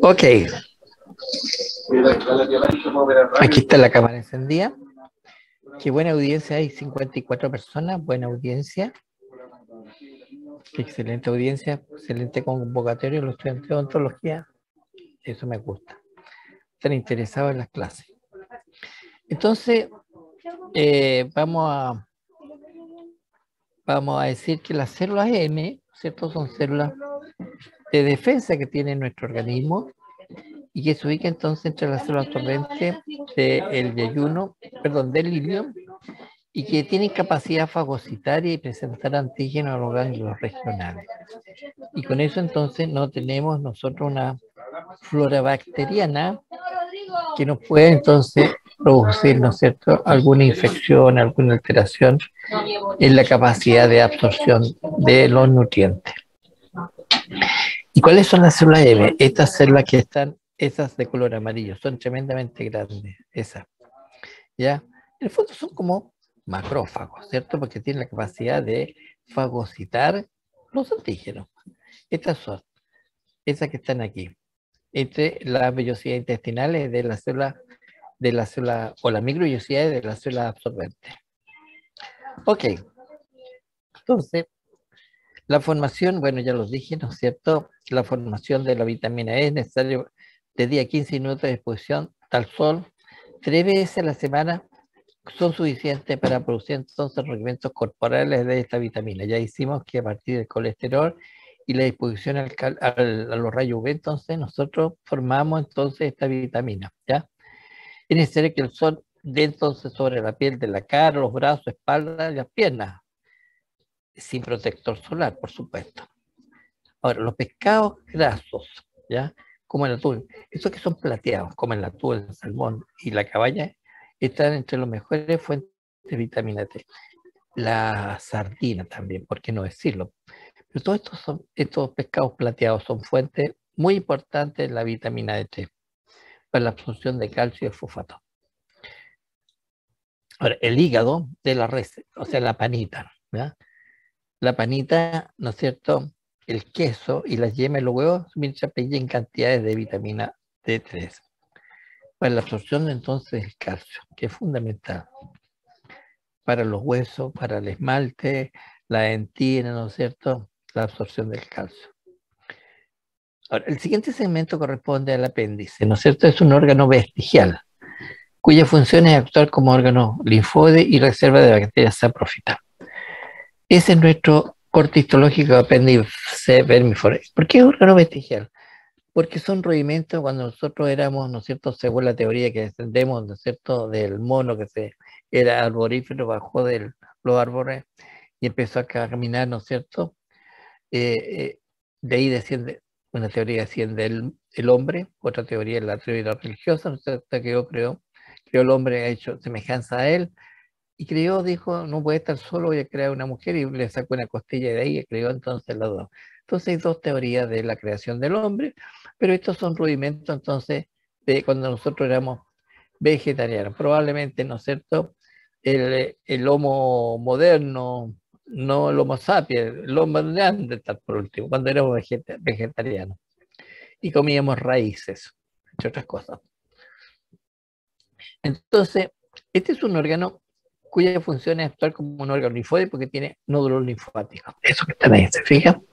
Ok, aquí está la cámara encendida. Qué buena audiencia, hay 54 personas, buena audiencia. Excelente audiencia, excelente convocatorio, los estudiantes de odontología, eso me gusta. Están interesados en las clases. Entonces, vamos a decir que las células M, ¿cierto? Son células de defensa que tiene nuestro organismo y que se ubica entonces entre las células absorbentes del yeyuno, perdón, del ilium, y que tienen capacidad fagocitaria y presentar antígenos a los ganglios regionales. Y con eso entonces no tenemos nosotros una flora bacteriana que nos puede entonces producir, ¿no es cierto?, alguna infección, alguna alteración en la capacidad de absorción de los nutrientes. ¿Y cuáles son las células M? Estas células que están, esas de color amarillo, son tremendamente grandes, esas, ¿ya? En el fondo son como macrófagos, ¿cierto? Porque tienen la capacidad de fagocitar los antígenos. Estas son, esas que están aquí, entre las vellosidades intestinales de la célula, o las microvellosidades de las células absorbentes. Ok, entonces, la formación, bueno, ya los dije, ¿no es cierto? La formación de la vitamina E es necesario de día 15 minutos de exposición al sol, 3 veces a la semana son suficientes para producir entonces requerimientos corporales de esta vitamina. Ya hicimos que a partir del colesterol y la exposición a los rayos UV, entonces nosotros formamos entonces esta vitamina, ¿ya? Es necesario que el sol dé entonces sobre la piel de la cara, los brazos, espalda y las piernas, sin protector solar, por supuesto. Ahora, los pescados grasos, ¿ya? Como el atún, esos que son plateados, como el atún, el salmón y la caballa, están entre las mejores fuentes de vitamina T. La sardina también, ¿por qué no decirlo? Pero todos estos pescados plateados son fuentes muy importantes de la vitamina D3 para la absorción de calcio y fosfato. Ahora, el hígado de la res, o sea, la panita, ¿ya? La panita, ¿no es cierto?, el queso y las yemas y los huevos mientras en cantidades de vitamina D3 para la absorción entonces del calcio, que es fundamental para los huesos, para el esmalte, la dentina, ¿no es cierto?, la absorción del calcio. Ahora, el siguiente segmento corresponde al apéndice, ¿no es cierto? Es un órgano vestigial, cuya función es actuar como órgano linfode y reserva de bacterias saprófitas. Ese es nuestro corte histológico apéndice vermiforme. ¿Por qué órgano vestigial? Porque son rudimentos cuando nosotros éramos, ¿no es cierto?, según la teoría que descendemos, ¿no es cierto?, del mono que era arborífero, bajó de los árboles y empezó a caminar, ¿no es cierto? De ahí desciende, una teoría desciende el hombre, otra teoría es la teoría religiosa, ¿no es cierto?, que yo creo el hombre ha hecho semejanza a él, y creó, dijo, no puede estar solo, voy a crear una mujer, y le sacó una costilla de ahí y creó entonces las dos. Entonces hay dos teorías de la creación del hombre, pero estos son rudimentos entonces de cuando nosotros éramos vegetarianos. Probablemente, ¿no es cierto?, el homo moderno, no el homo sapiens, el homo neandertal por último, cuando éramos vegetarianos. Y comíamos raíces, entre otras cosas. Entonces, este es un órgano cuya función es actuar como un órgano linfóide porque tiene nódulos linfáticos. Eso que están ahí, ¿se fijan?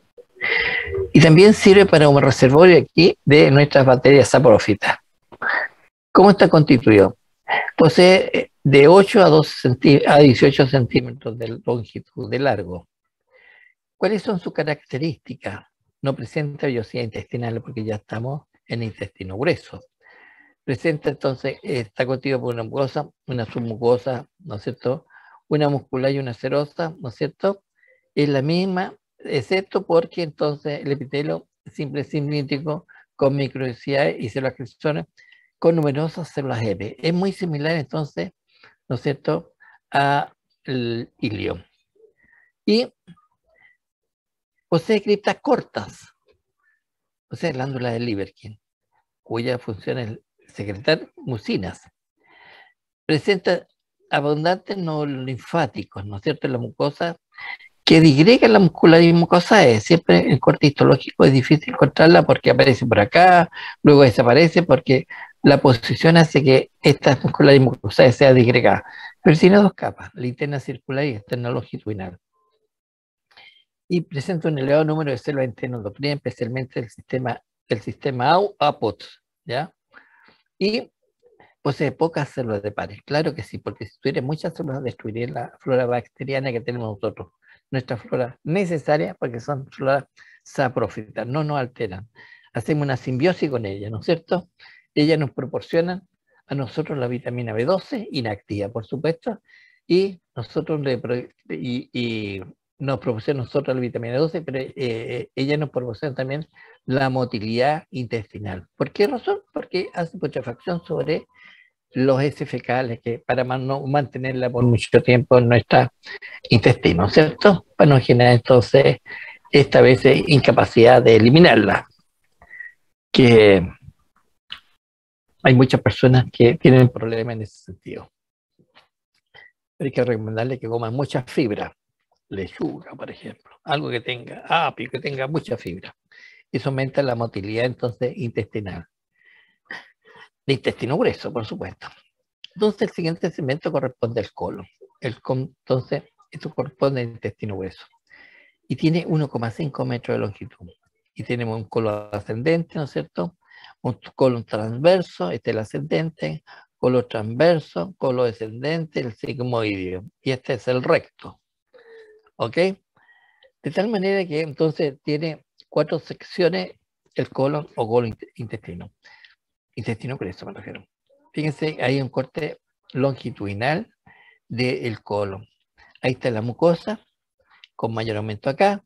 Y también sirve para un reservorio aquí de nuestras bacterias saprófitas. ¿Cómo está constituido? Posee de 8 a 18 centímetros de longitud, de largo. ¿Cuáles son sus características? No presenta vellosidad intestinal porque ya estamos en intestino grueso. Presenta entonces, está constituido por una mucosa, una submucosa, ¿no es cierto?, una muscular y una serosa, ¿no es cierto?, es la misma, excepto porque entonces el epitelio es simple cilíndrico con microvellosidades y células cristones con numerosas células M. Es muy similar entonces, ¿no es cierto?, al ilium. Y posee criptas cortas, o sea, glándula de Lieberkühn, cuya función es secretar mucinas. Presenta abundantes nódulos linfáticos, ¿no es cierto?, en la mucosa, que digrega la muscularis mucosae. Siempre en corte histológico es difícil encontrarla porque aparece por acá, luego desaparece porque la posición hace que esta muscularis mucosae sea disgregada. Pero tiene dos capas, la interna circular y externa longitudinal. Y presenta un elevado número de células enteroendocrinas, especialmente del sistema APOT, ¿ya? Y posee pocas células de pares. Claro que sí, porque si tuviera muchas células destruiría la flora bacteriana que tenemos nosotros. Nuestra flora necesaria porque son floras saprófitas, no nos alteran. Hacemos una simbiosis con ellas, ¿no es cierto? Ellas nos proporcionan a nosotros la vitamina B12, inactiva, por supuesto, y nosotros nos proporciona a nosotros la vitamina B12, pero ella nos proporciona también la motilidad intestinal. ¿Por qué razón? Porque hace putrefacción sobre los heces fecales que para no mantenerla por mucho tiempo en nuestro intestino, ¿cierto? Para no generar entonces esta vez incapacidad de eliminarla, que hay muchas personas que tienen problemas en ese sentido. Pero hay que recomendarle que coman mucha fibra, lechuga, por ejemplo, algo que tenga apio, que tenga mucha fibra. Eso aumenta la motilidad entonces intestinal. De intestino grueso, por supuesto. Entonces el siguiente segmento corresponde al colon. Entonces, esto corresponde al intestino grueso. Y tiene 1,5 metros de longitud. Y tenemos un colon ascendente, ¿no es cierto? Un colon transverso, este es el ascendente, colon transverso, colon descendente, el sigmoideo. Y este es el recto. ¿Ok? De tal manera que entonces tiene 4 secciones el colon o colon intestino. Intestino grueso, me refiero. Fíjense, hay un corte longitudinal del colon. Ahí está la mucosa, con mayor aumento acá.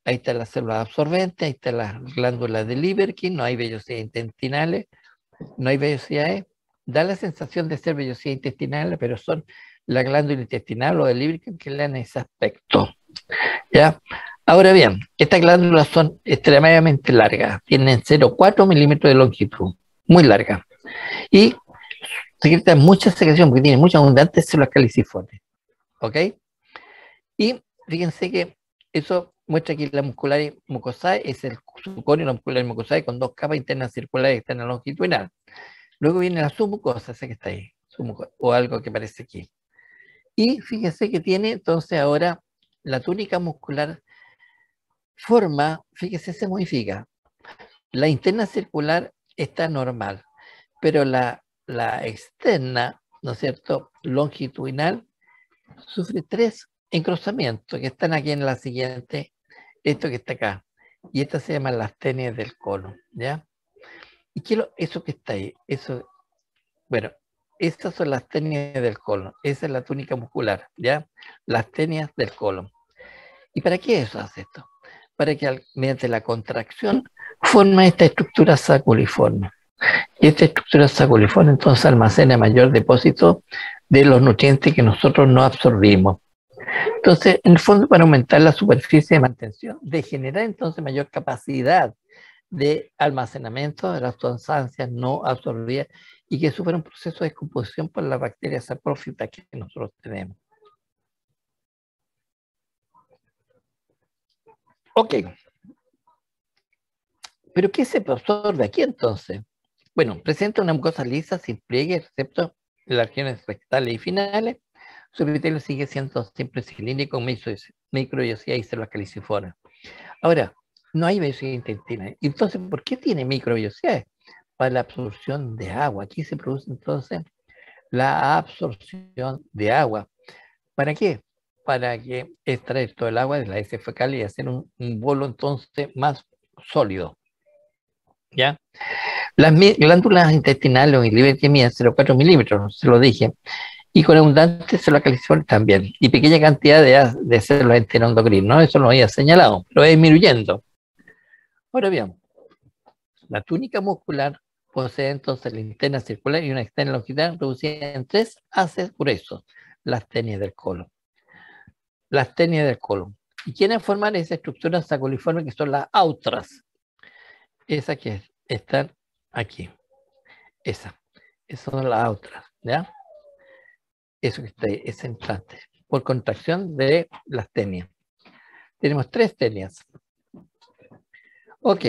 Ahí están las células absorbentes, ahí están las glándulas de Lieberkühn, no hay vellosidades intestinales, no hay vellosidades. Da la sensación de ser vellosidades intestinales, pero son la glándula intestinal o de Lieberkühn que le dan ese aspecto. ¿Ya? Ahora bien, estas glándulas son extremadamente largas, tienen 0,4 milímetros de longitud, muy largas. Y secretan mucha secreción porque tienen muchas abundantes células caliciformes. ¿Ok? Y fíjense que eso muestra que la muscular mucosae es el subconio la muscular mucosae con 2 capas internas circulares y externas longitudinal. Luego viene la submucosa, esa que está ahí, o algo que parece aquí. Y fíjense que tiene entonces ahora la túnica muscular forma, fíjense, se modifica. La interna circular está normal, pero la externa, ¿no es cierto?, longitudinal, sufre 3 encruzamientos que están aquí en la siguiente, esto que está acá. Y estas se llaman las tenias del colon, ¿ya? ¿Y qué eso que está ahí? Eso, bueno, estas son las tenias del colon. Esa es la túnica muscular, ¿ya? Las tenias del colon. ¿Y para qué eso hace esto? Para que mediante la contracción forma esta estructura saculiforme. Y esta estructura saculiforme entonces almacena mayor depósito de los nutrientes que nosotros no absorbimos. Entonces, en el fondo, para aumentar la superficie de mantención, de generar entonces mayor capacidad de almacenamiento de las sustancias no absorbidas y que sufren un proceso de descomposición por las bacterias saprófitas que nosotros tenemos. Ok. ¿Pero qué se absorbe aquí entonces? Bueno, presenta una mucosa lisa sin pliegue, excepto en las regiones rectales y finales. Su epitelio sigue siendo siempre cilíndrico, microvellosidad y células caliciformes. Ahora, no hay vellosidad intestinal. Entonces, ¿por qué tiene microvellosidades? Para la absorción de agua. Aquí se produce entonces la absorción de agua. ¿Para qué? Para que extraer todo el agua de la heces fecal y hacer un bolo entonces más sólido. ¿Ya? Las glándulas intestinales o libre que miden 0,4 milímetros, se lo dije, y con abundante células caliciformes también, y pequeña cantidad de células enteroendocrinas, ¿no? Eso lo había señalado, pero va disminuyendo. Ahora bien, la túnica muscular posee entonces la interna circular y una externa longitudinal reducida en 3 haces gruesos, las tenias del colon. Las tenias del colon. ¿Y quiénes forman esa estructura saculiforme que son las autras? Esas que están aquí. Esas son las autras, ¿ya? Eso que está ahí, ese entrante, por contracción de las tenias. Tenemos 3 tenias. Ok.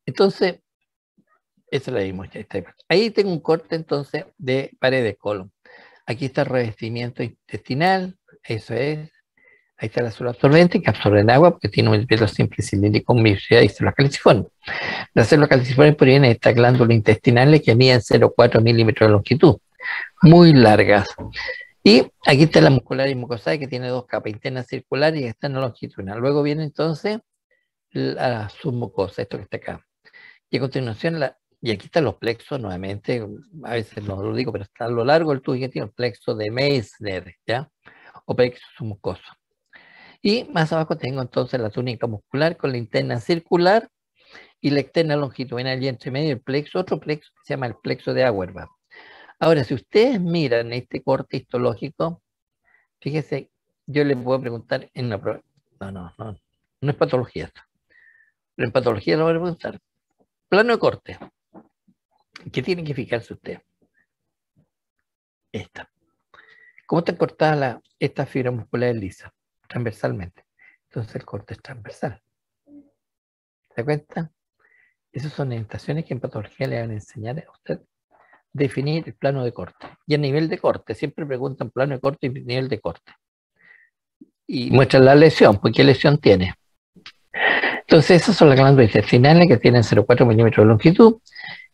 Entonces, esa la vimos. Ahí tengo un corte entonces de pared de colon. Aquí está el revestimiento intestinal, eso es. Ahí está la célula absorbente que absorbe el agua porque tiene un espectro simple cilíndrico con miopsia y células caliciformes. Las células caliciformes provienen de estas glándulas intestinales que miden 0,4 milímetros de longitud, muy largas. Y aquí está la muscular y mucosa que tiene 2 capas, interna circular y externa longitudinal. Luego viene entonces la submucosa, esto que está acá. Y a continuación, y aquí están los plexos nuevamente, a veces no lo digo, pero está a lo largo del tubo que tiene el plexo de Meissner, ¿ya? O plexo submucoso. Y más abajo tengo entonces la túnica muscular con la interna circular y la externa longitudinal y entre medio el plexo, otro plexo que se llama el plexo de Auerbach. Ahora, si ustedes miran este corte histológico, fíjese, yo les puedo preguntar en una prueba. No es patología esto. Pero en patología lo voy a preguntar. Plano de corte. ¿Qué tiene que fijarse usted? Esta. ¿Cómo está cortada esta fibra muscular lisa? Transversalmente. Entonces el corte es transversal. ¿Se da cuenta? Esas son orientaciones que en patología le van a enseñar a usted definir el plano de corte. Y el nivel de corte. Siempre preguntan plano de corte y nivel de corte. Y muestran la lesión, pues qué lesión tiene. Entonces esas son las glándulas intestinales que tienen 0,4 milímetros de longitud.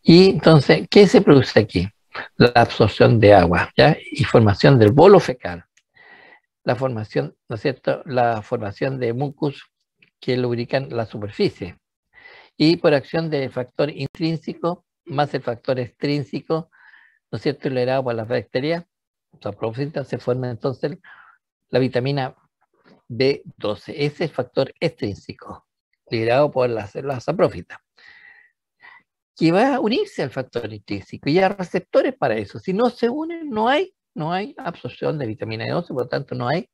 Y entonces, ¿qué se produce aquí? La absorción de agua, ¿ya? Y formación del bolo fecal. La formación, ¿no es cierto? La formación de mucus que lubrican la superficie. Y por acción del factor intrínseco más el factor extrínseco, ¿no es cierto? Liberado por las bacterias, se forma entonces la vitamina B12. Ese es el factor extrínseco, liberado por las células saprófitas, que va a unirse al factor intrínseco y hay receptores para eso. Si no se unen, no hay absorción de vitamina B12, por lo tanto no hay,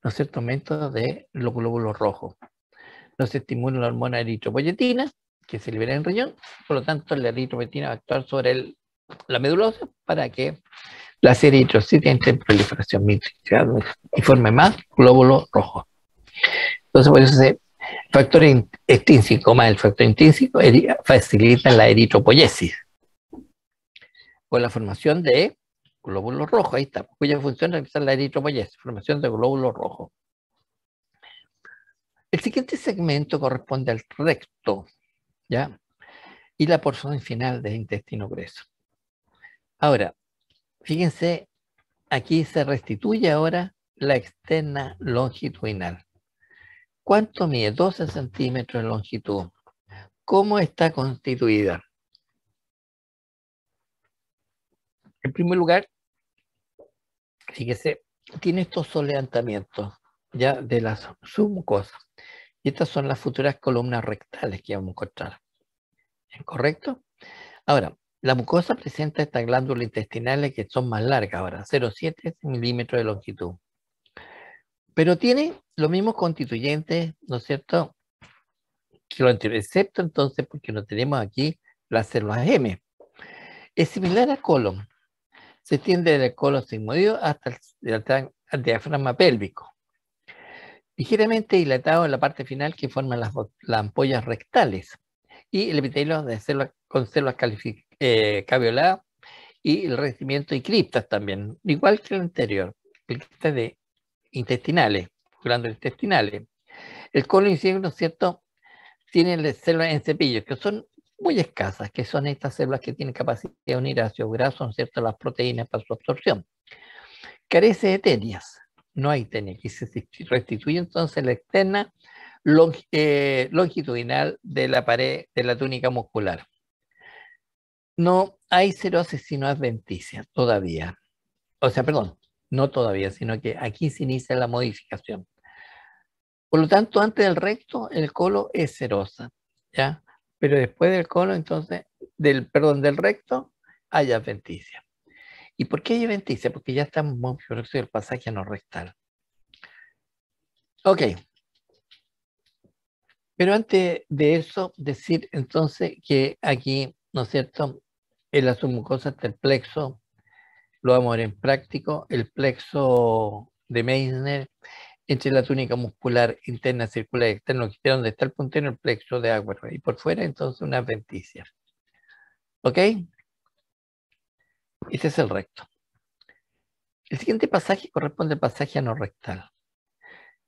¿no es cierto?, aumento de los glóbulos rojos. No se estimula la hormona eritropoyetina, que se libera en el riñón, por lo tanto la eritropoyetina va a actuar sobre la medusa ósea para que las eritrocitos entre en proliferación y forme más glóbulos rojos. Entonces, por eso el factor extrínseco más el factor intrínseco facilitan la eritropoyesis o la formación de glóbulos rojos. Ahí está, cuya función es realizar la eritropoyesis, formación de glóbulos rojos. El siguiente segmento corresponde al recto, ¿ya? Y la porción final del intestino grueso. Ahora, fíjense, aquí se restituye ahora la externa longitudinal. ¿Cuánto mide? 12 centímetros de longitud. ¿Cómo está constituida? En primer lugar, fíjese, tiene estos solevantamientos ya de las submucosas. Y estas son las futuras columnas rectales que vamos a encontrar. ¿Correcto? Ahora, la mucosa presenta estas glándulas intestinales que son más largas ahora, 0,7 milímetros de longitud. Pero tiene los mismos constituyentes, ¿no es cierto?, que lo anterior, excepto entonces porque no tenemos aquí las células M. Es similar al colon. Se extiende del colon sigmoideo hasta el diafragma pélvico. Ligeramente dilatado en la parte final que forman las ampollas rectales. Y el epitelio de células con células cavioladas y el revestimiento y criptas también, igual que el anterior, criptas de intestinales, glándulas intestinales. El colon, ¿no es cierto?, tiene células en cepillos que son muy escasas, que son estas células que tienen capacidad de unir ácidos grasos, ¿no es cierto?, las proteínas para su absorción. Carece de tenias, no hay tenias, que se restituye entonces la externa longitudinal de la pared de la túnica muscular. No hay cerosis sino adventicia todavía. O sea, perdón, no todavía, sino que aquí se inicia la modificación. Por lo tanto, antes del recto, el colon es serosa, ¿ya? Pero después del colon, entonces, del recto, hay adventicia. ¿Y por qué hay adventicia? Porque ya estamos muy próximos del pasaje no rectal. Ok. Pero antes de eso, decir entonces que aquí, ¿no es cierto?, en la submucosa está el plexo, lo vamos a ver en práctico, el plexo de Meissner, entre la túnica muscular interna, circular y externa, donde está el puntero, el plexo de agua, y por fuera entonces una adventicia. ¿Ok? Este es el recto. El siguiente pasaje corresponde al pasaje anorrectal.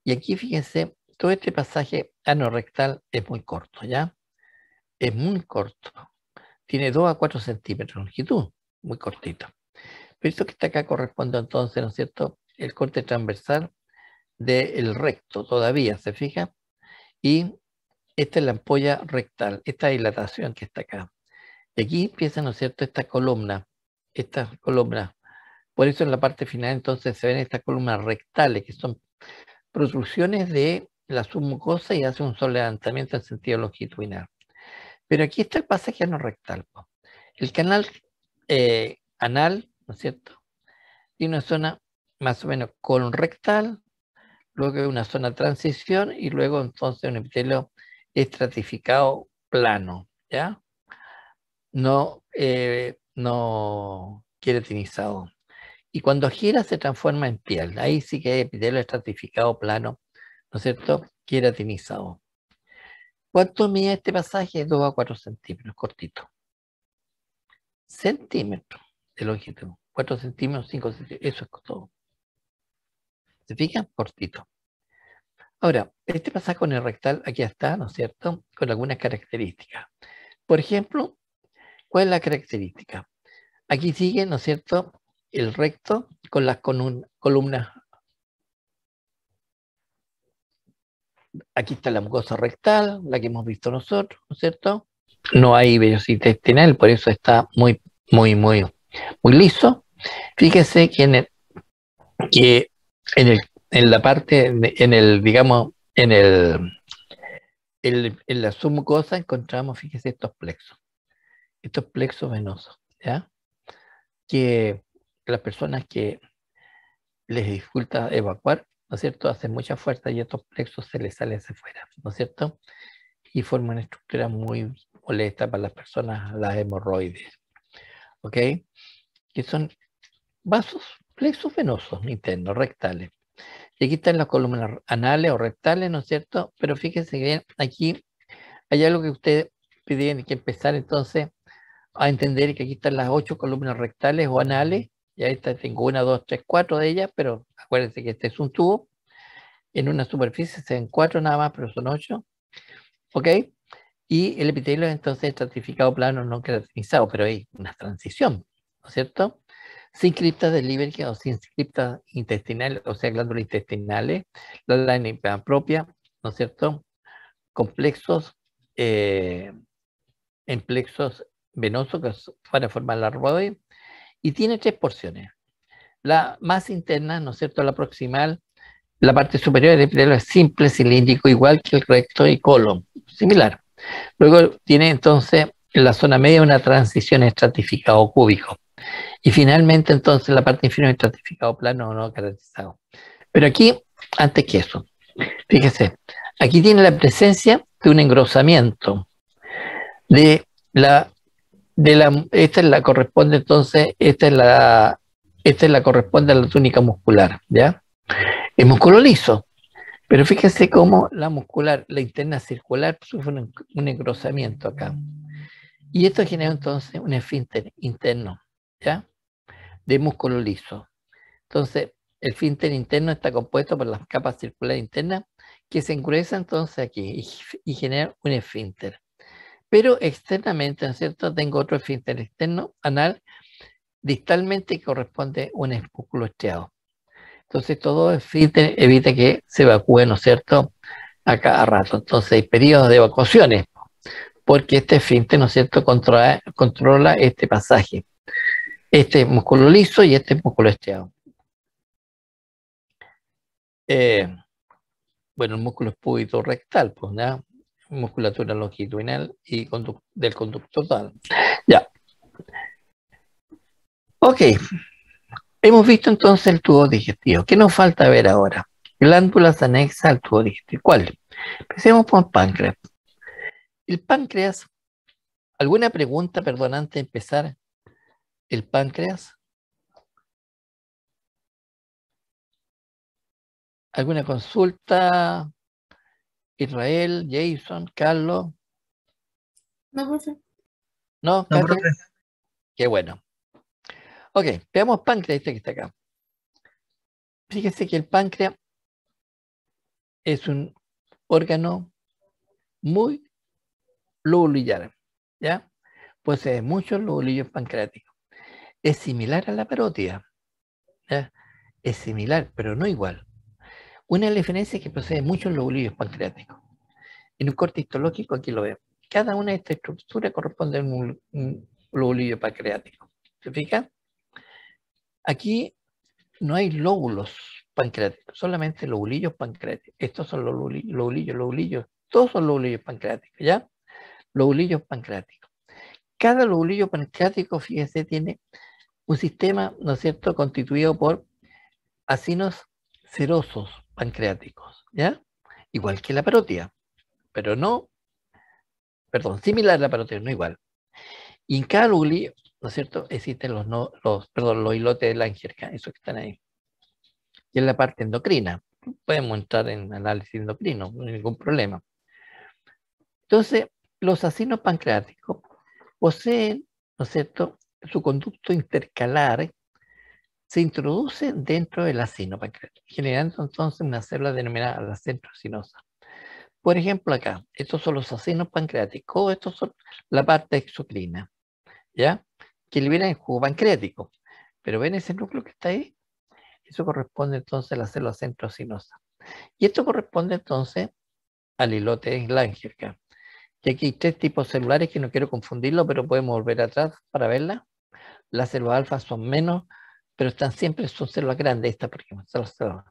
Y aquí fíjense, todo este pasaje anorrectal es muy corto, ¿ya? Es muy corto. Tiene 2 a 4 centímetros de longitud, muy cortito. Pero esto que está acá corresponde entonces, ¿no es cierto?, el corte transversal del recto todavía, ¿se fija? Y esta es la ampolla rectal, esta dilatación que está acá. Y aquí empieza, ¿no es cierto?, esta columna. Por eso en la parte final entonces se ven estas columnas rectales, que son protrusiones de la submucosa y hace un levantamiento en sentido longitudinal. Pero aquí está el pasaje anorrectal. El canal anal, ¿no es cierto?, tiene una zona más o menos colon-rectal, luego una zona de transición y luego entonces un epitelio estratificado plano, ¿ya? No queratinizado. Y cuando gira se transforma en piel. Ahí sí que hay epitelio estratificado plano, ¿no es cierto?, queratinizado. ¿Cuánto mide este pasaje? 2 a 4 centímetros, cortito. Centímetros de longitud. 4 centímetros, 5 centímetros, eso es todo. ¿Se fijan? Cortito. Ahora, este pasaje con el rectal, aquí está, ¿no es cierto?, con algunas características. Por ejemplo, ¿cuál es la característica? Aquí sigue, ¿no es cierto?, el recto con las columnas. Aquí está la mucosa rectal, la que hemos visto nosotros, ¿no es cierto? No hay vellosidad intestinal, por eso está muy liso. Fíjese que en la parte, digamos, en la submucosa encontramos, fíjese, estos plexos venosos, ¿ya? Que las personas que les dificulta evacuar, ¿no es cierto?, hacen mucha fuerza y estos plexos se les salen hacia afuera, ¿no es cierto? Y forman estructuras muy molestas para las personas, las hemorroides, ¿ok? Que son vasos, plexos venosos internos, rectales. Y aquí están las columnas anales o rectales, ¿no es cierto? Pero fíjense bien, aquí hay algo que ustedes tienen que empezar entonces a entender, que aquí están las 8 columnas rectales o anales. Y ahí tengo 1, 2, 3, 4 de ellas, pero acuérdense que este es un tubo. En una superficie se ven 4 nada más, pero son 8. ¿Ok? Y el epitelio entonces estratificado plano no queratinizado, pero hay una transición, ¿no es cierto? Sin criptas del Lieberkühn o sin criptas intestinales, o sea, glándulas intestinales, la línea propia, ¿no es cierto? Complexos, en plexos venosos que van a formar la arboide, y tiene 3 porciones. La más interna, ¿no es cierto?, la proximal, la parte superior del epitelio es simple, cilíndrico, igual que el recto y colon, similar. Luego tiene entonces en la zona media una transición estratificado cúbico. Y finalmente entonces la parte inferior estratificado plano o no caracterizado. Pero aquí, antes que eso, fíjese, aquí tiene la presencia de un engrosamiento esta es la corresponde entonces, esta es la corresponde a la túnica muscular, ¿ya? Es músculo liso, pero fíjese cómo la muscular, la interna circular, sufre un engrosamiento acá. Y esto genera entonces un esfínter interno, ¿ya?, de músculo liso. Entonces, el esfínter interno está compuesto por las capas circulares internas que se engruesan entonces aquí y genera un esfínter. Pero externamente, ¿no es cierto?, tengo otro esfínter externo, anal, distalmente, que corresponde a un músculo estriado. Entonces, todo esfínter evita que se evacúe, ¿no es cierto?, a cada rato. Entonces, hay periodos de evacuaciones, porque este esfínter, ¿no es cierto?, controla este pasaje. Este músculo liso y este músculo estriado. Bueno, el músculo espúbito rectal, pues, ¿ya? Musculatura longitudinal y del conducto total. Ya. Ok. Hemos visto entonces el tubo digestivo. ¿Qué nos falta ver ahora? Glándulas anexas al tubo digestivo. ¿Cuál? Empecemos por el páncreas. El páncreas, ¿alguna pregunta, perdón, antes de empezar? El páncreas. ¿Alguna consulta? Israel, Jason, Carlos. No, profe. ¿No, No, Catherine? profe. Qué bueno. Ok, veamos páncreas, este que está acá. Fíjese que el páncreas es un órgano muy lobular, ¿ya? Posee muchos lobulillos pancreáticos. Es similar a la parótida, ¿ya? Es similar, pero no igual. Una de las diferencias es que posee muchos lobulillos pancreáticos. En un corte histológico, aquí lo veo. Cada una de estas estructuras corresponde a un lobulillo pancreático. ¿Se fija? Aquí no hay lóbulos pancreáticos, solamente lobulillos pancreáticos. Estos son los lobulillos, todos son lobulillos pancreáticos, ¿ya? Lobulillos pancreáticos. Cada lobulillo pancreático, fíjese, tiene un sistema, ¿no es cierto?, constituido por acinos serosos pancreáticos, ¿ya? Igual que la parótida, pero no, perdón, similar a la parótida, no igual. Y en cada lobulillo, ¿no es cierto?, existen los islotes de Langerhans, esos que están ahí. Y en la parte endocrina. Podemos entrar en análisis endocrino, no hay ningún problema. Entonces, los acinos pancreáticos poseen, ¿no es cierto?, su conducto intercalar se introduce dentro del acino pancreático, generando entonces una célula denominada la centrosinosa. Por ejemplo, acá, estos son los acinos pancreáticos, estos son la parte exocrina, ¿ya? Que liberan el jugo pancreático. Pero ven ese núcleo que está ahí, eso corresponde entonces a la célula centrosinosa. Y esto corresponde entonces al islote Langerhans. Y aquí hay tres tipos celulares que no quiero confundirlo, pero podemos volver atrás para verla. Las células alfa son menos, pero son células grandes, estas por ejemplo, son las células.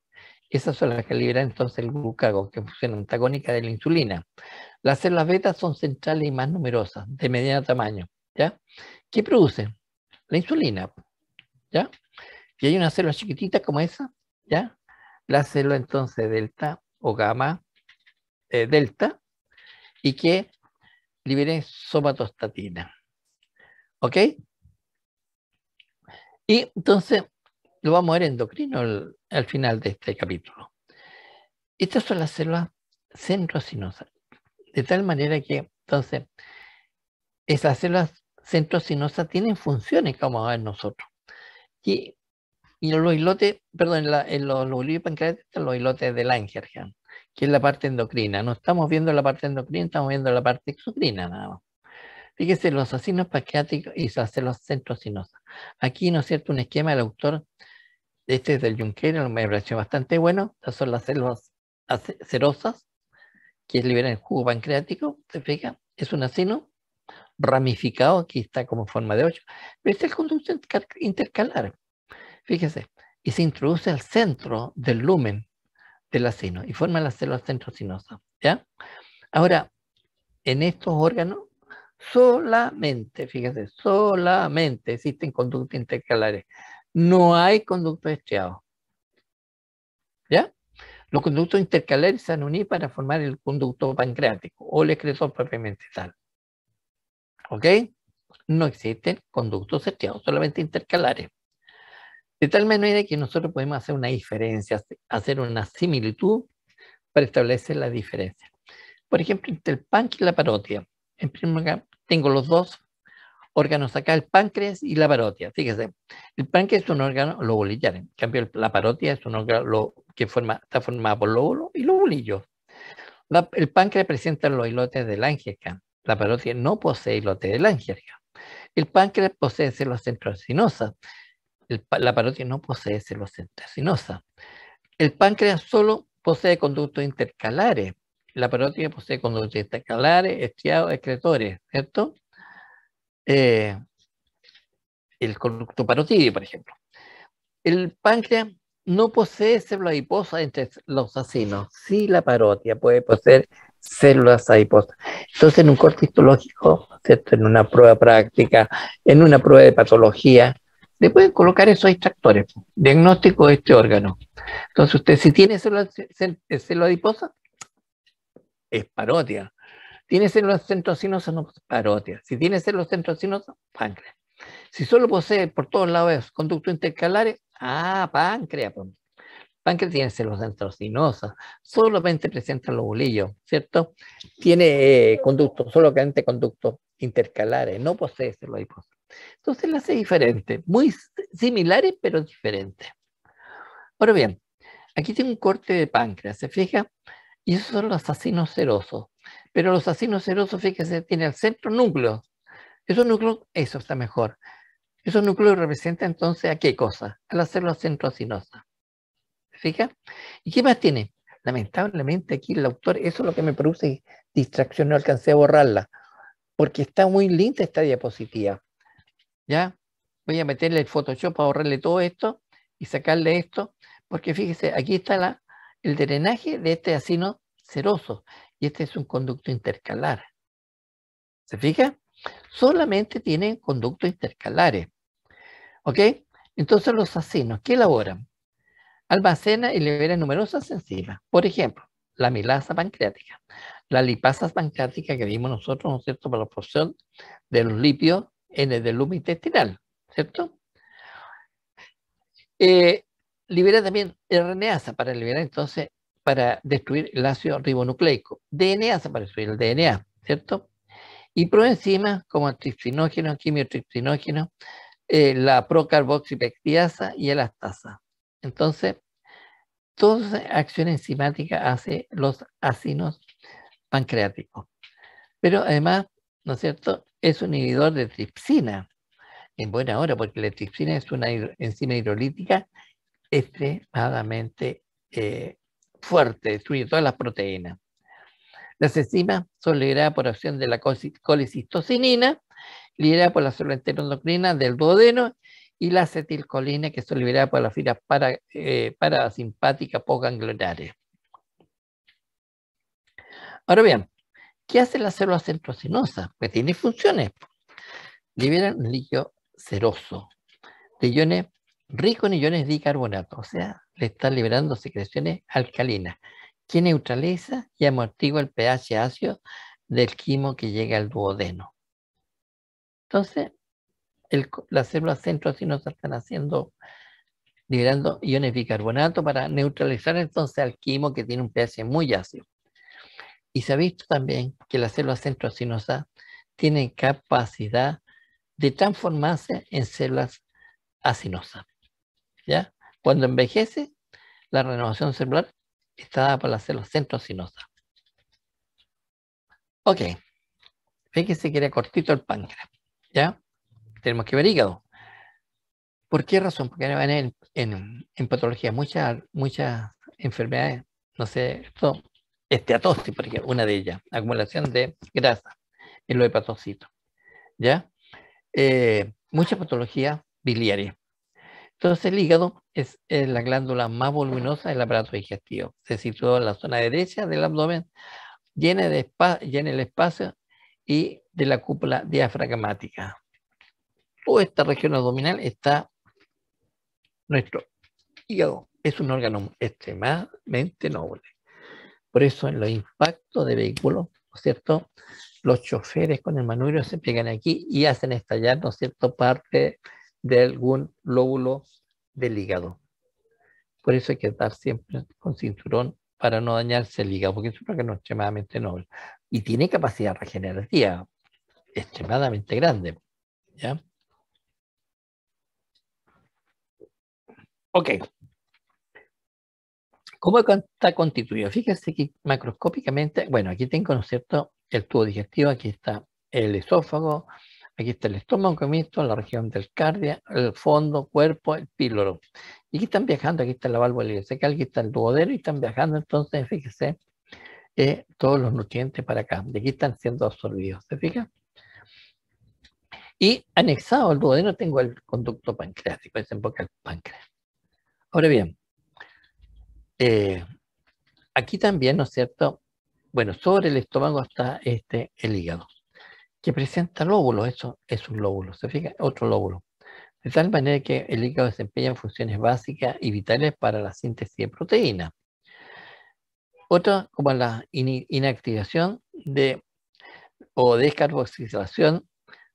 Esas son las que liberan entonces el glucagón, que funciona antagónica de la insulina. Las células beta son centrales y más numerosas, de mediano tamaño, ¿ya? ¿Qué producen? La insulina, ¿ya? Y hay una célula chiquitita como esa, ¿ya? La célula entonces delta o gamma delta, y que libere somatostatina. ¿Ok? Y entonces lo vamos a ver endocrino al final de este capítulo. Estas son las células centrosinosas. De tal manera que, entonces, esas células centrosinosas tienen funciones como vamos a ver nosotros. Y los islotes, perdón, en los lobulillos pancreáticos están los islotes de Langerhans, que es la parte endocrina. No estamos viendo la parte endocrina, estamos viendo la parte exocrina nada más. Fíjese, los acinos pancreáticos y las células centrosinosas. Aquí, ¿no es cierto?, un esquema del autor, este es del Junqueira, me pareció bastante bueno. Estas son las células serosas que liberan el jugo pancreático, ¿se fija? Es un acino ramificado, aquí está como forma de 8. Pero este es el conducto intercalar, fíjese, y se introduce al centro del lumen del acino y forma las células centrosinosas, ¿ya? Ahora, en estos órganos, solamente, fíjese, solamente existen conductos intercalares. No hay conductos estriados, ¿ya? Los conductos intercalares se van a unir para formar el conducto pancreático o el excretor propiamente tal. ¿Ok? No existen conductos estriados, solamente intercalares. De tal manera que nosotros podemos hacer una diferencia, hacer una similitud para establecer la diferencia. Por ejemplo, entre el páncreas y la parótida. En primer lugar, tengo los dos órganos acá, el páncreas y la parótida. Fíjese, el páncreas es un órgano lobular, en cambio la parótida es un órgano que está formado por lóbulos y lobulillos. El páncreas presenta los islotes de Langerhans, la parótida no posee islotes de Langerhans. El páncreas posee células centrosinosas, la parótida no posee células centrosinosas. El páncreas solo posee conductos intercalares, la parótida posee conductos intercalares, estriados, excretores, ¿cierto? El conducto parotídeo, por ejemplo. El páncreas no posee células adiposas entre los acinos. Sí, la parótida puede poseer células adiposas. Entonces, en un corte histológico, ¿cierto?, en una prueba práctica, en una prueba de patología, le pueden colocar esos extractores. Diagnóstico de este órgano. Entonces, usted si tiene células adiposas, es parótida. ¿Tiene células centrosinosas? No, parótida. Si tiene células centrosinosas, páncreas. Si solo posee por todos lados conductos intercalares, páncreas. páncreas tiene células centrosinosas, solamente presenta lobulillo, ¿cierto? Tiene conductos, solamente conductos intercalares, no posee células adiposas. Entonces la hace diferente, muy similares, pero diferentes. Ahora bien, aquí tiene un corte de páncreas, ¿se fija? Y esos son los acinos serosos. Pero los acinos serosos, fíjese, tiene al centro núcleo. Esos núcleos, eso está mejor. Esos núcleos representan entonces ¿a qué cosa? A las células centrosinosas. ¿Se fija? ¿Y qué más tiene? Lamentablemente aquí el autor, eso es lo que me produce distracción, no alcancé a borrarla, porque está muy linda esta diapositiva. ¿Ya? Voy a meterle el Photoshop para borrarle todo esto y sacarle esto, porque fíjese, aquí está el drenaje de este acino seroso, y este es un conducto intercalar. ¿Se fija? Solamente tienen conductos intercalares. ¿Ok? Entonces los acinos, ¿qué elaboran? Almacena y liberan numerosas enzimas. Por ejemplo, la amilasa pancreática, la lipasa pancreática que vimos nosotros, ¿no es cierto?, para la absorción de los lípidos en el lumen intestinal, ¿cierto? Libera también RNasa para liberar entonces, para destruir el ácido ribonucleico, DNasa para destruir el DNA, ¿cierto? Y proenzimas como el tripsinógeno, quimiotripsinógeno, la procarboxipeptidasa y elastasa. Entonces, toda acción enzimática hace los acinos pancreáticos. Pero además, ¿no es cierto?, es un inhibidor de tripsina, en buena hora, porque la tripsina es una enzima hidrolítica extremadamente fuerte, destruye todas las proteínas. Las enzimas son liberadas por acción de la colicistocinina, liberadas por la célula enteroendocrina del duodeno, y la acetilcolina, que son liberadas por las fibras parasimpáticas postganglionares. Ahora bien, ¿qué hace la célula centrosinosa? Pues tiene funciones. Liberan un líquido seroso de iones rico en iones de bicarbonato, o sea, le está liberando secreciones alcalinas, que neutraliza y amortigua el pH ácido del quimo que llega al duodeno. Entonces, las células centrosinosas están liberando iones bicarbonato para neutralizar entonces al quimo que tiene un pH muy ácido. Y se ha visto también que las células centrosinosas tienen capacidad de transformarse en células acinosas. ¿Ya? Cuando envejece, la renovación celular está dada por las células centrosinosas. Ok, fíjese que era cortito el páncreas. ¿Ya? Tenemos que ver hígado. ¿Por qué razón? Porque van en patología muchas enfermedades, no sé, esteatosis, por ejemplo, una de ellas, acumulación de grasa en los hepatocitos. ¿Ya? Muchas patologías biliarias. Entonces el hígado es la glándula más voluminosa del aparato digestivo. Se sitúa en la zona derecha del abdomen, llena el espacio y de la cúpula diafragmática. Toda esta región abdominal está nuestro hígado. Es un órgano extremadamente noble. Por eso en los impactos de vehículos, ¿no es cierto?, los choferes con el manubrio se pegan aquí y hacen estallar, ¿no es cierto?, parte de algún lóbulo del hígado. Por eso hay que estar siempre con cinturón para no dañarse el hígado, porque es un órgano extremadamente noble. Y tiene capacidad regenerativa extremadamente grande. ¿Ya? Ok. ¿Cómo está constituido? Fíjense que macroscópicamente, bueno, aquí tengo, ¿no es cierto?, el tubo digestivo, aquí está el esófago, aquí está el estómago mixto, la región del cardia, el fondo, cuerpo, el píloro. Y aquí están viajando, aquí está la válvula ileocecal, aquí está el duodeno, y están viajando, entonces, fíjese, todos los nutrientes para acá. De aquí están siendo absorbidos, ¿se fija? Y anexado al duodeno tengo el conducto pancreático, desemboca el páncreas. Ahora bien, aquí también, ¿no es cierto? Bueno, sobre el estómago está el hígado, que presenta lóbulos, eso es un lóbulo, ¿se fija? Otro lóbulo. De tal manera que el hígado desempeña funciones básicas y vitales para la síntesis de proteínas. Otra, como la inactivación o descarboxilación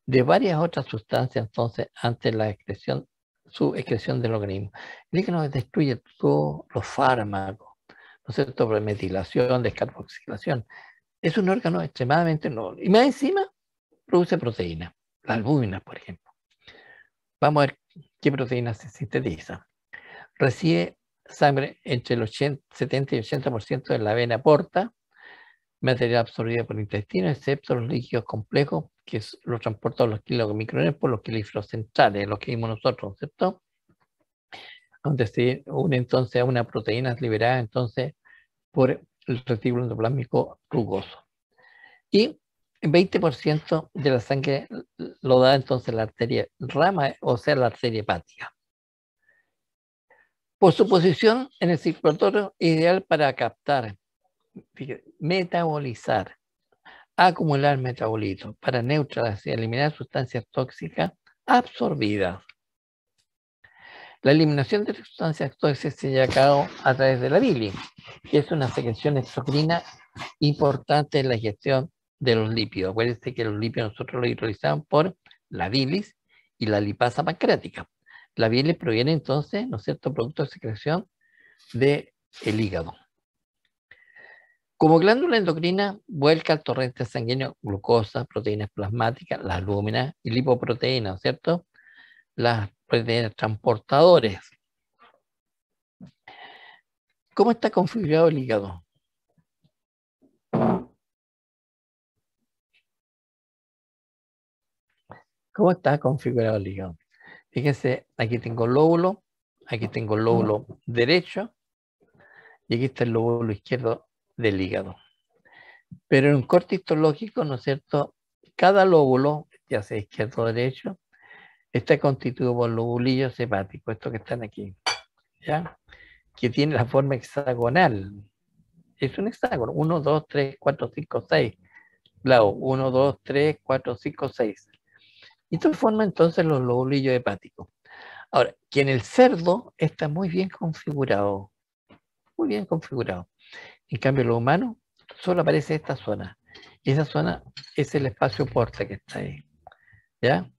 de varias otras sustancias, entonces, ante la excreción su excreción del organismo. El hígado destruye todos los fármacos, ¿no es cierto?, por metilación, descarboxilación. Es un órgano extremadamente noble. Y más encima, produce proteínas, la albúmina, por ejemplo. Vamos a ver qué proteínas se sintetizan. Recibe sangre entre el 70 y 80% de la vena porta, material absorbido por el intestino, excepto los líquidos complejos, que los transportan los kilomicrones por los quelíferos centrales, los que vimos nosotros, ¿cierto? Donde se une entonces a una proteína liberada entonces por el retículo endoplásmico rugoso. Y el 20% de la sangre lo da entonces la arteria rama, o sea, la arteria hepática. Por su posición en el circulatorio, ideal para captar, metabolizar, acumular metabolitos, para neutralizar y eliminar sustancias tóxicas absorbidas. La eliminación de sustancias tóxicas se lleva a cabo a través de la bilis, que es una secreción exocrina importante en la gestión de los lípidos. Acuérdense que los lípidos nosotros los hidrolizamos por la bilis y la lipasa pancreática. La bilis proviene entonces, ¿no es cierto?, producto de secreción del hígado. Como glándula endocrina, vuelca al torrente sanguíneo glucosa, proteínas plasmáticas, las albúminas y lipoproteínas, ¿no es cierto?, las proteínas transportadores. ¿Cómo está configurado el hígado? ¿Cómo está configurado el hígado? Fíjense, aquí tengo el lóbulo derecho y aquí está el lóbulo izquierdo del hígado. Pero en un corte histológico, ¿no es cierto?, cada lóbulo, ya sea izquierdo o derecho, está constituido por lobulillos hepáticos, estos que están aquí, ¿ya?, que tiene la forma hexagonal. Es un hexágono, 1, 2, 3, 4, 5, 6. Claro, 1, 2, 3, 4, 5, 6. Y esto forma entonces los lobulillos hepáticos. Ahora, que en el cerdo está muy bien configurado. Muy bien configurado. En cambio, en lo humano solo aparece esta zona. Y esa zona es el espacio porta que está ahí. ¿Ya?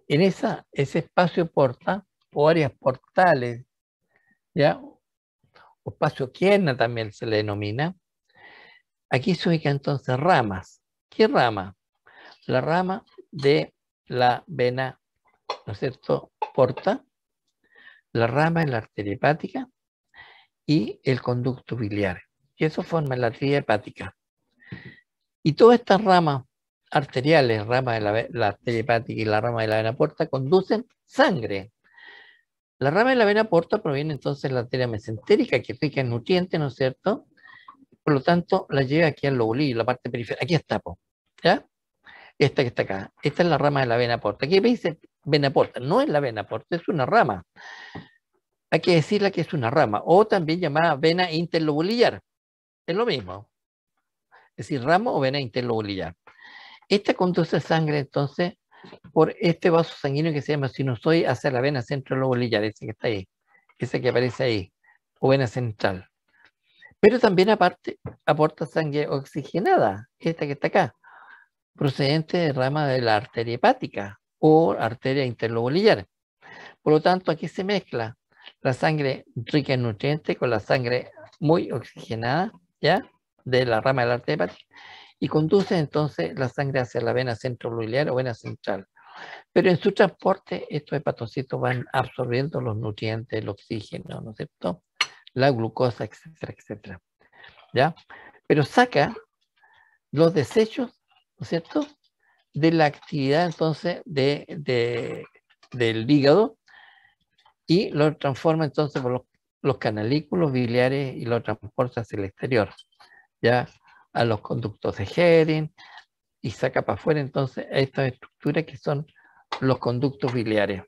En ese espacio porta, o áreas portales, ¿ya?, o espacio quierna también se le denomina, aquí se ubican entonces ramas. ¿Qué rama? La rama de la vena, ¿no es cierto?, porta, la rama de la arteria hepática y el conducto biliar. Y eso forma la arteria hepática. Y todas estas ramas arteriales, rama de la arteria hepática y la rama de la vena porta, conducen sangre. La rama de la vena porta proviene entonces de la arteria mesentérica, que es rica en nutrientes, ¿no es cierto? Por lo tanto, la lleva aquí al lobulillo, la parte periférica. Aquí está, ¿ya? Esta que está acá. Esta es la rama de la vena porta. Aquí me dice vena porta. No es la vena porta, es una rama. Hay que decirle que es una rama, o también llamada vena interlobulillar. Es lo mismo. Es decir, rama o vena interlobulillar. Esta conduce sangre entonces por este vaso sanguíneo que se llama sinusoide hacia la vena centrolobulillar, ese que está ahí, ese que aparece ahí, o vena central. Pero también aparte aporta sangre oxigenada, esta que está acá, procedente de rama de la arteria hepática o arteria interlobulillar. Por lo tanto, aquí se mezcla la sangre rica en nutrientes con la sangre muy oxigenada, ¿ya?, de la rama de la arteria hepática, y conduce entonces la sangre hacia la vena centrolobulillar o vena central. Pero en su transporte, estos hepatocitos van absorbiendo los nutrientes, el oxígeno, ¿no es cierto?, la glucosa, etcétera, etcétera, ¿ya? Pero saca los desechos, ¿no es cierto?, de la actividad entonces del hígado y lo transforma entonces por los canalículos biliares y lo transporta hacia el exterior, ya a los conductos de Hering, y saca para afuera entonces estas estructuras que son los conductos biliares.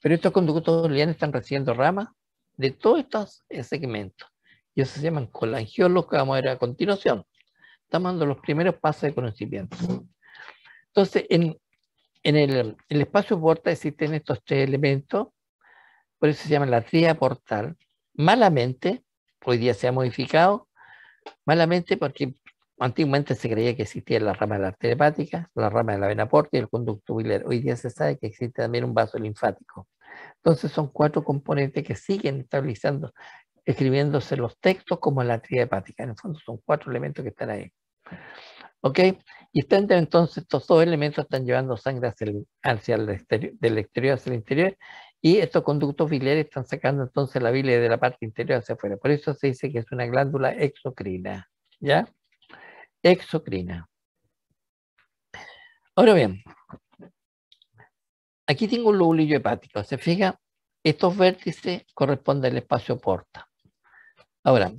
Pero estos conductos biliares están recibiendo ramas de todos estos segmentos. Y eso se llaman colangiolos, que vamos a ver a continuación. Estamos dando los primeros pasos de conocimiento. Entonces, en el espacio porta existen estos tres elementos, por eso se llama la tríada portal. Malamente, hoy día se ha modificado, malamente porque antiguamente se creía que existía la rama de la arteria hepática, la rama de la vena porta y el conducto biliar. Hoy día se sabe que existe también un vaso linfático. Entonces son 4 componentes que siguen estabilizando, escribiéndose los textos como la tríada hepática. En el fondo son 4 elementos que están ahí. ¿Ok? Y entonces estos 2 elementos están llevando sangre hacia el exterior, del exterior hacia el interior, y estos conductos biliares están sacando entonces la bilis de la parte interior hacia afuera. Por eso se dice que es una glándula exocrina. ¿Ya? Exocrina. Ahora bien, aquí tengo un lobulillo hepático. ¿Se fija? Estos vértices corresponden al espacio porta. Ahora,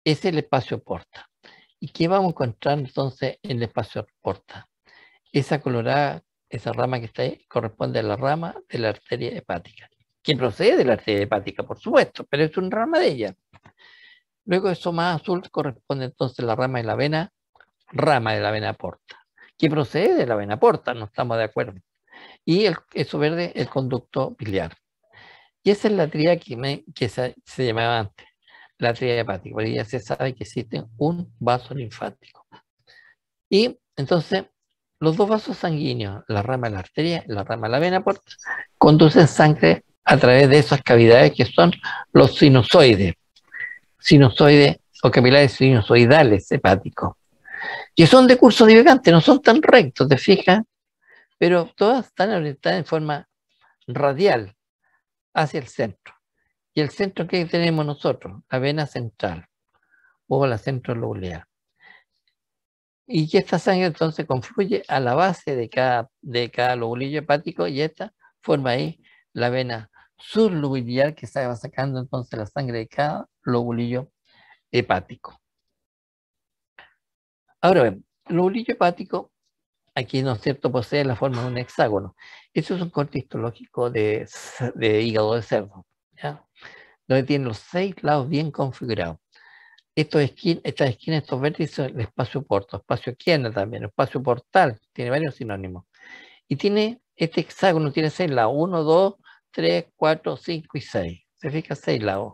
ese es el espacio porta. ¿Y qué vamos a encontrar entonces en el espacio porta? Esa colorada, esa rama que está ahí, corresponde a la rama de la arteria hepática, que procede de la arteria hepática, por supuesto, pero es una rama de ella. Luego eso más azul corresponde entonces a la rama de la vena porta, que procede de la vena porta, no estamos de acuerdo. Y eso verde, el conducto biliar. Y esa es la tríada que se llamaba antes, la tríada hepática, porque ya se sabe que existe un vaso linfático. Y entonces, los 2 vasos sanguíneos, la rama de la arteria y la rama de la vena porta, conducen sangre a través de esas cavidades que son los sinusoides o capilares sinusoidales hepáticos, que son de curso divagante, no son tan rectos, ¿te fijas? Pero todas están orientadas en forma radial hacia el centro. ¿Y el centro que tenemos nosotros? La vena central o la centrolobular. Y que esta sangre entonces confluye a la base de cada lobulillo hepático, y esta forma ahí la vena sublobular que se va sacando entonces la sangre de cada lobulillo hepático. Ahora bien, el lobulillo hepático, aquí, ¿no es cierto?, posee la forma de un hexágono. Eso es un corte histológico de hígado de cerdo, ¿ya? Donde tiene los 6 lados bien configurados. Estas esquinas, estos vértices, el espacio porto, espacio quiena también, espacio portal, tiene varios sinónimos. Y tiene, este hexágono tiene 6 lados, 1, 2, 3, 4, 5 y 6. Se fija, 6 lados.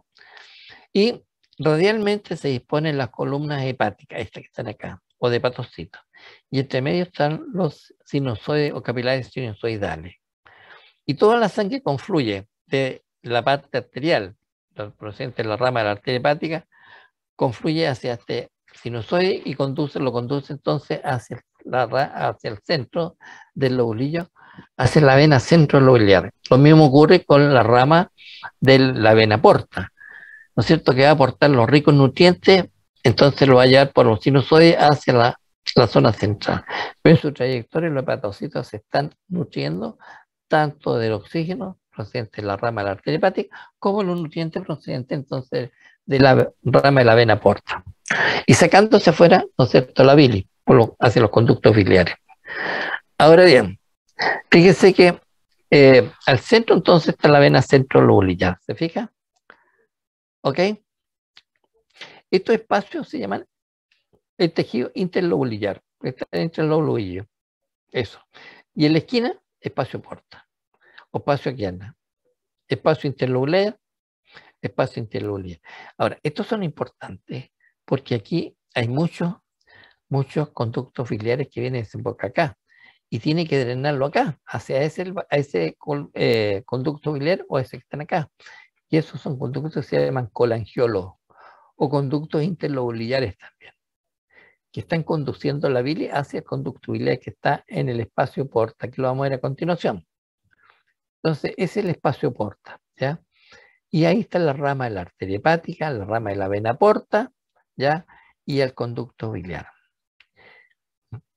Y radialmente se disponen las columnas hepáticas, estas que están acá, o de hepatocitos. Y entre medio están los sinusoides o capilares sinusoidales. Y toda la sangre confluye de la parte arterial, procedente de la rama de la arteria hepática, confluye hacia este sinusoide y lo conduce entonces hacia el centro del lobulillo, hacia la vena centrolobular. Lo mismo ocurre con la rama de la vena porta, ¿no es cierto?, que va a aportar los ricos nutrientes, entonces lo va a llevar por los sinusoides hacia la zona central. Pero en su trayectoria los hepatocitos se están nutriendo tanto del oxígeno procedente de la rama de la arteria hepática como los nutrientes procedentes entonces de la rama de la vena porta, y sacándose afuera, ¿no es cierto?, la bilis hacia los conductos biliares. Ahora bien, fíjese que al centro entonces está la vena centrolobular, ¿se fija? ¿Ok? Estos espacios se llaman el tejido interlobular, está entre el lobulillo, eso. Y en la esquina, espacio porta, o espacio quiana, espacio interlobular, espacio interlobular. Ahora, estos son importantes porque aquí hay muchos conductos biliares que vienen a desembocar acá, y tiene que drenarlo acá, hacia ese conducto biliar o ese que están acá. Y esos son conductos que se llaman colangiolos o conductos interlobulares también, que están conduciendo la bilis hacia el conducto biliar que está en el espacio porta, que lo vamos a ver a continuación. Entonces, ese es el espacio porta, ¿ya? Y ahí está la rama de la arteria hepática, la rama de la vena porta, ¿ya? Y el conducto biliar.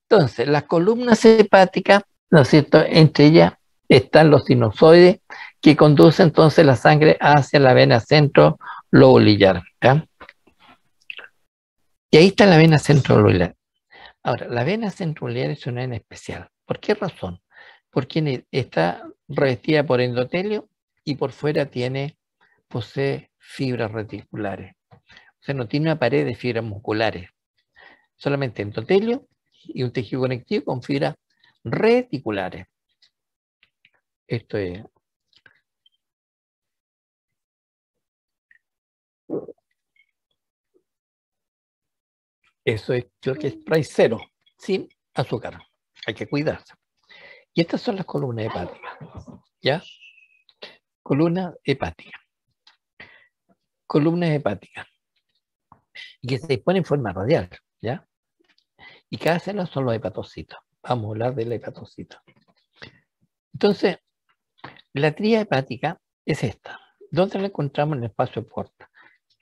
Entonces, las columnas hepáticas, ¿no es cierto?, entre ellas están los sinusoides que conducen entonces la sangre hacia la vena centrolobular, ¿ya? Y ahí está la vena centrolobular. Ahora, la vena centrolobular es una vena especial. ¿Por qué razón? Porque está revestida por endotelio y por fuera posee fibras reticulares. O sea, no tiene una pared de fibras musculares, solamente endotelio y un tejido conectivo con fibras reticulares. Esto es. Eso es lo que es spray cero, sin azúcar. Hay que cuidarse. Y estas son las columnas hepáticas, ¿ya? columna hepática. Columnas hepáticas. Y que se dispone en forma radial, ¿ya? Y cada célula son los hepatocitos. Vamos a hablar de la hepatocito. Entonces, la tría hepática es esta. ¿Dónde la encontramos? En el espacio porta.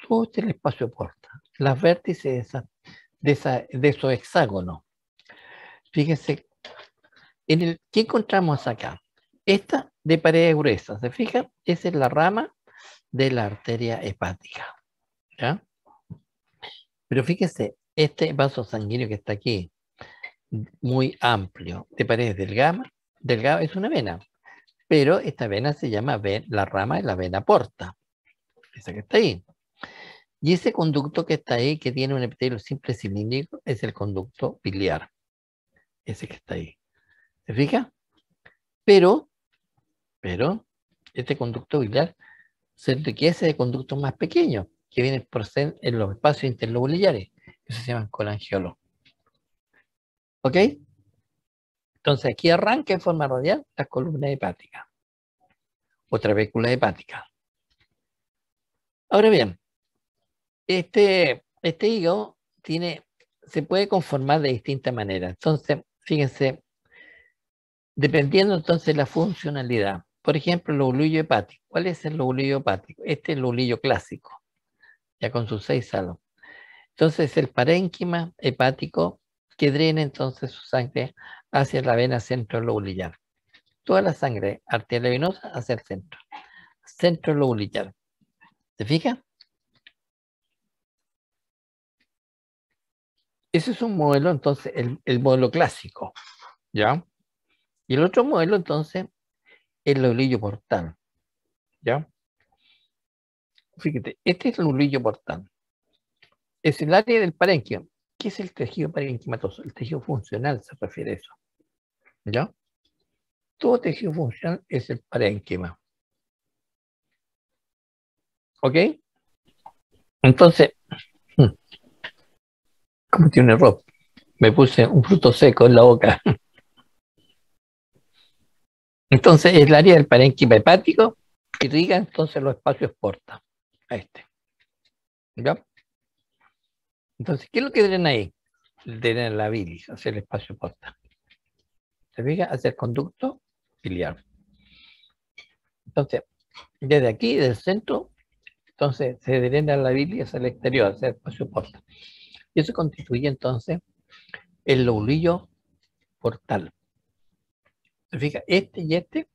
Todo este es el espacio porta. Las vértices de esos hexágonos. Fíjense, ¿qué encontramos acá? Esta de paredes gruesas. ¿Se fijan? Esa es la rama de la arteria hepática. ¿Ya? Pero fíjense, este vaso sanguíneo que está aquí, muy amplio, de paredes delgada, es una vena. Pero esta vena se llama la rama de la vena porta. Esa que está ahí. Y ese conducto que está ahí, que tiene un epitelio simple cilíndrico, es el conducto biliar. Ese que está ahí. ¿Se fija? Pero, este conducto biliar se enriquece de conductos más pequeños, que vienen por ser en los espacios interlobulares. Eso se llaman colangiolos. ¿Ok? Entonces aquí arranca en forma radial la columna hepática. O trabécula hepática. Ahora bien, este hígado se puede conformar de distintas maneras. Entonces, fíjense, dependiendo entonces de la funcionalidad. Por ejemplo, el lobulillo hepático. ¿Cuál es el lobulillo hepático? Este es el lobulillo clásico, ya con sus 6 salos. Entonces, el parénquima hepático que drena entonces su sangre hacia la vena centrolobulillar. Toda la sangre arteriovenosa hacia el centro. Centrolobulillar. ¿Se fija? Ese es un modelo, entonces, el modelo clásico. ¿Ya? Y el otro modelo, entonces, es el lobulillo portal. ¿Ya? Fíjate, este es el lobulillo portal. Es el área del parénquima. ¿Qué es el tejido parenquimatoso? El tejido funcional se refiere a eso. ¿Ya? Todo tejido funcional es el parénquima. ¿Ok? Entonces, cometí un error. Me puse un fruto seco en la boca. Entonces, es el área del parénquima hepático que irriga entonces los espacios porta. A este. ¿Ya? Entonces, ¿qué es lo que drena ahí? Drena la bilis hacia el espacio porta. ¿Se fija? Hacia el conducto biliar. Entonces, desde aquí, del centro, entonces se drena la bilis hacia el exterior, hacia el espacio porta. Y eso constituye entonces el lobulillo portal. ¿Se fija? Este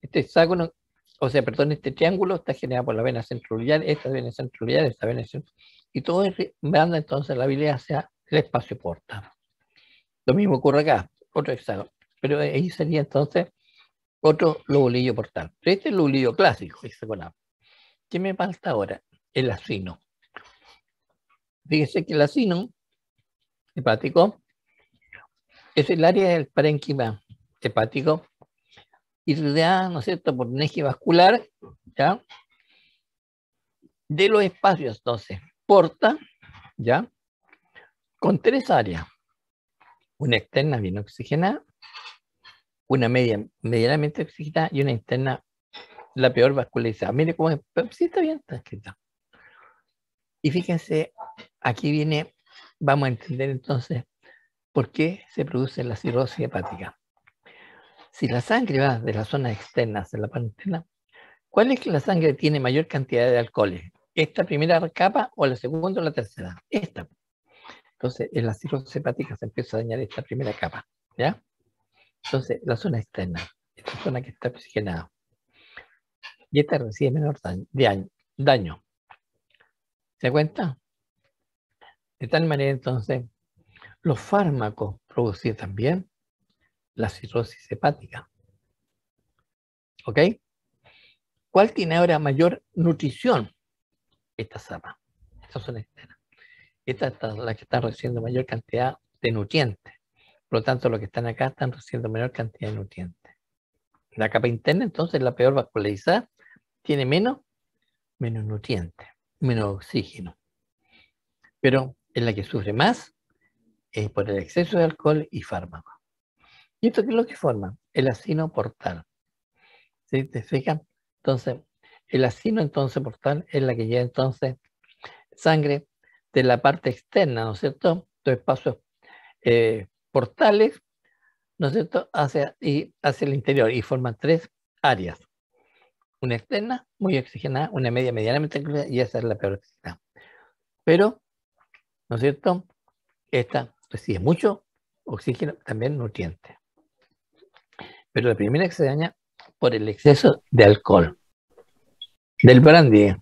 hexágono, o sea, perdón, este triángulo está generado por la vena centrolobulillar, esta vena centrolobulillar, esta vena centrolobulillar, y todo manda entonces la bilis hacia el espacio porta. Lo mismo ocurre acá, otro hexágono, pero ahí sería entonces otro lobulillo portal. Este es el lobulillo clásico, hexagonal. ¿Qué me falta ahora? El acino. Fíjese que el acino hepático es el área del parénquima hepático irradiada, ¿no es cierto?, por un eje vascular, ¿ya?, de los espacios, entonces, porta, ¿ya?, con 3 áreas. Una externa bien oxigenada, una medianamente oxigenada y una interna, la peor vascularizada. Mire cómo es, sí está bien, está escrita. Y fíjense, aquí viene, vamos a entender entonces por qué se produce la cirrosis hepática. Si la sangre va de las zonas externas a la parte interna, ¿cuál es que la sangre tiene mayor cantidad de alcoholes? ¿Esta primera capa o la segunda o la tercera? Esta. Entonces, en la cirrosis hepática se empieza a dañar esta primera capa, ¿ya? Entonces, la zona externa, esta zona que está oxigenada, y esta recibe menor daño. ¿Se da cuenta? De tal manera, entonces, los fármacos producen también la cirrosis hepática. ¿Ok? ¿Cuál tiene ahora mayor nutrición? Esta zapa. Estas son externas. Esta es la que está recibiendo mayor cantidad de nutrientes. Por lo tanto, los que están acá están recibiendo menor cantidad de nutrientes. La capa interna, entonces, la peor vascularizada, tiene menos nutrientes, menos oxígeno. Pero en la que sufre más es por el exceso de alcohol y fármaco. ¿Y esto qué es lo que forma? El acino portal. ¿Sí? ¿Te fijan? Entonces, el acino, entonces, portal es la que lleva entonces sangre de la parte externa, ¿no es cierto? Entonces, pasos portales, ¿no es cierto?, hacia el interior y forman 3 áreas. Una externa, muy oxigenada, una media, medianamente oxigenada, y esa es la peor oxigenada. Pero, ¿no es cierto?, esta recibe mucho oxígeno, también nutrientes. Pero la primera que se daña por el exceso de alcohol. Del brandy,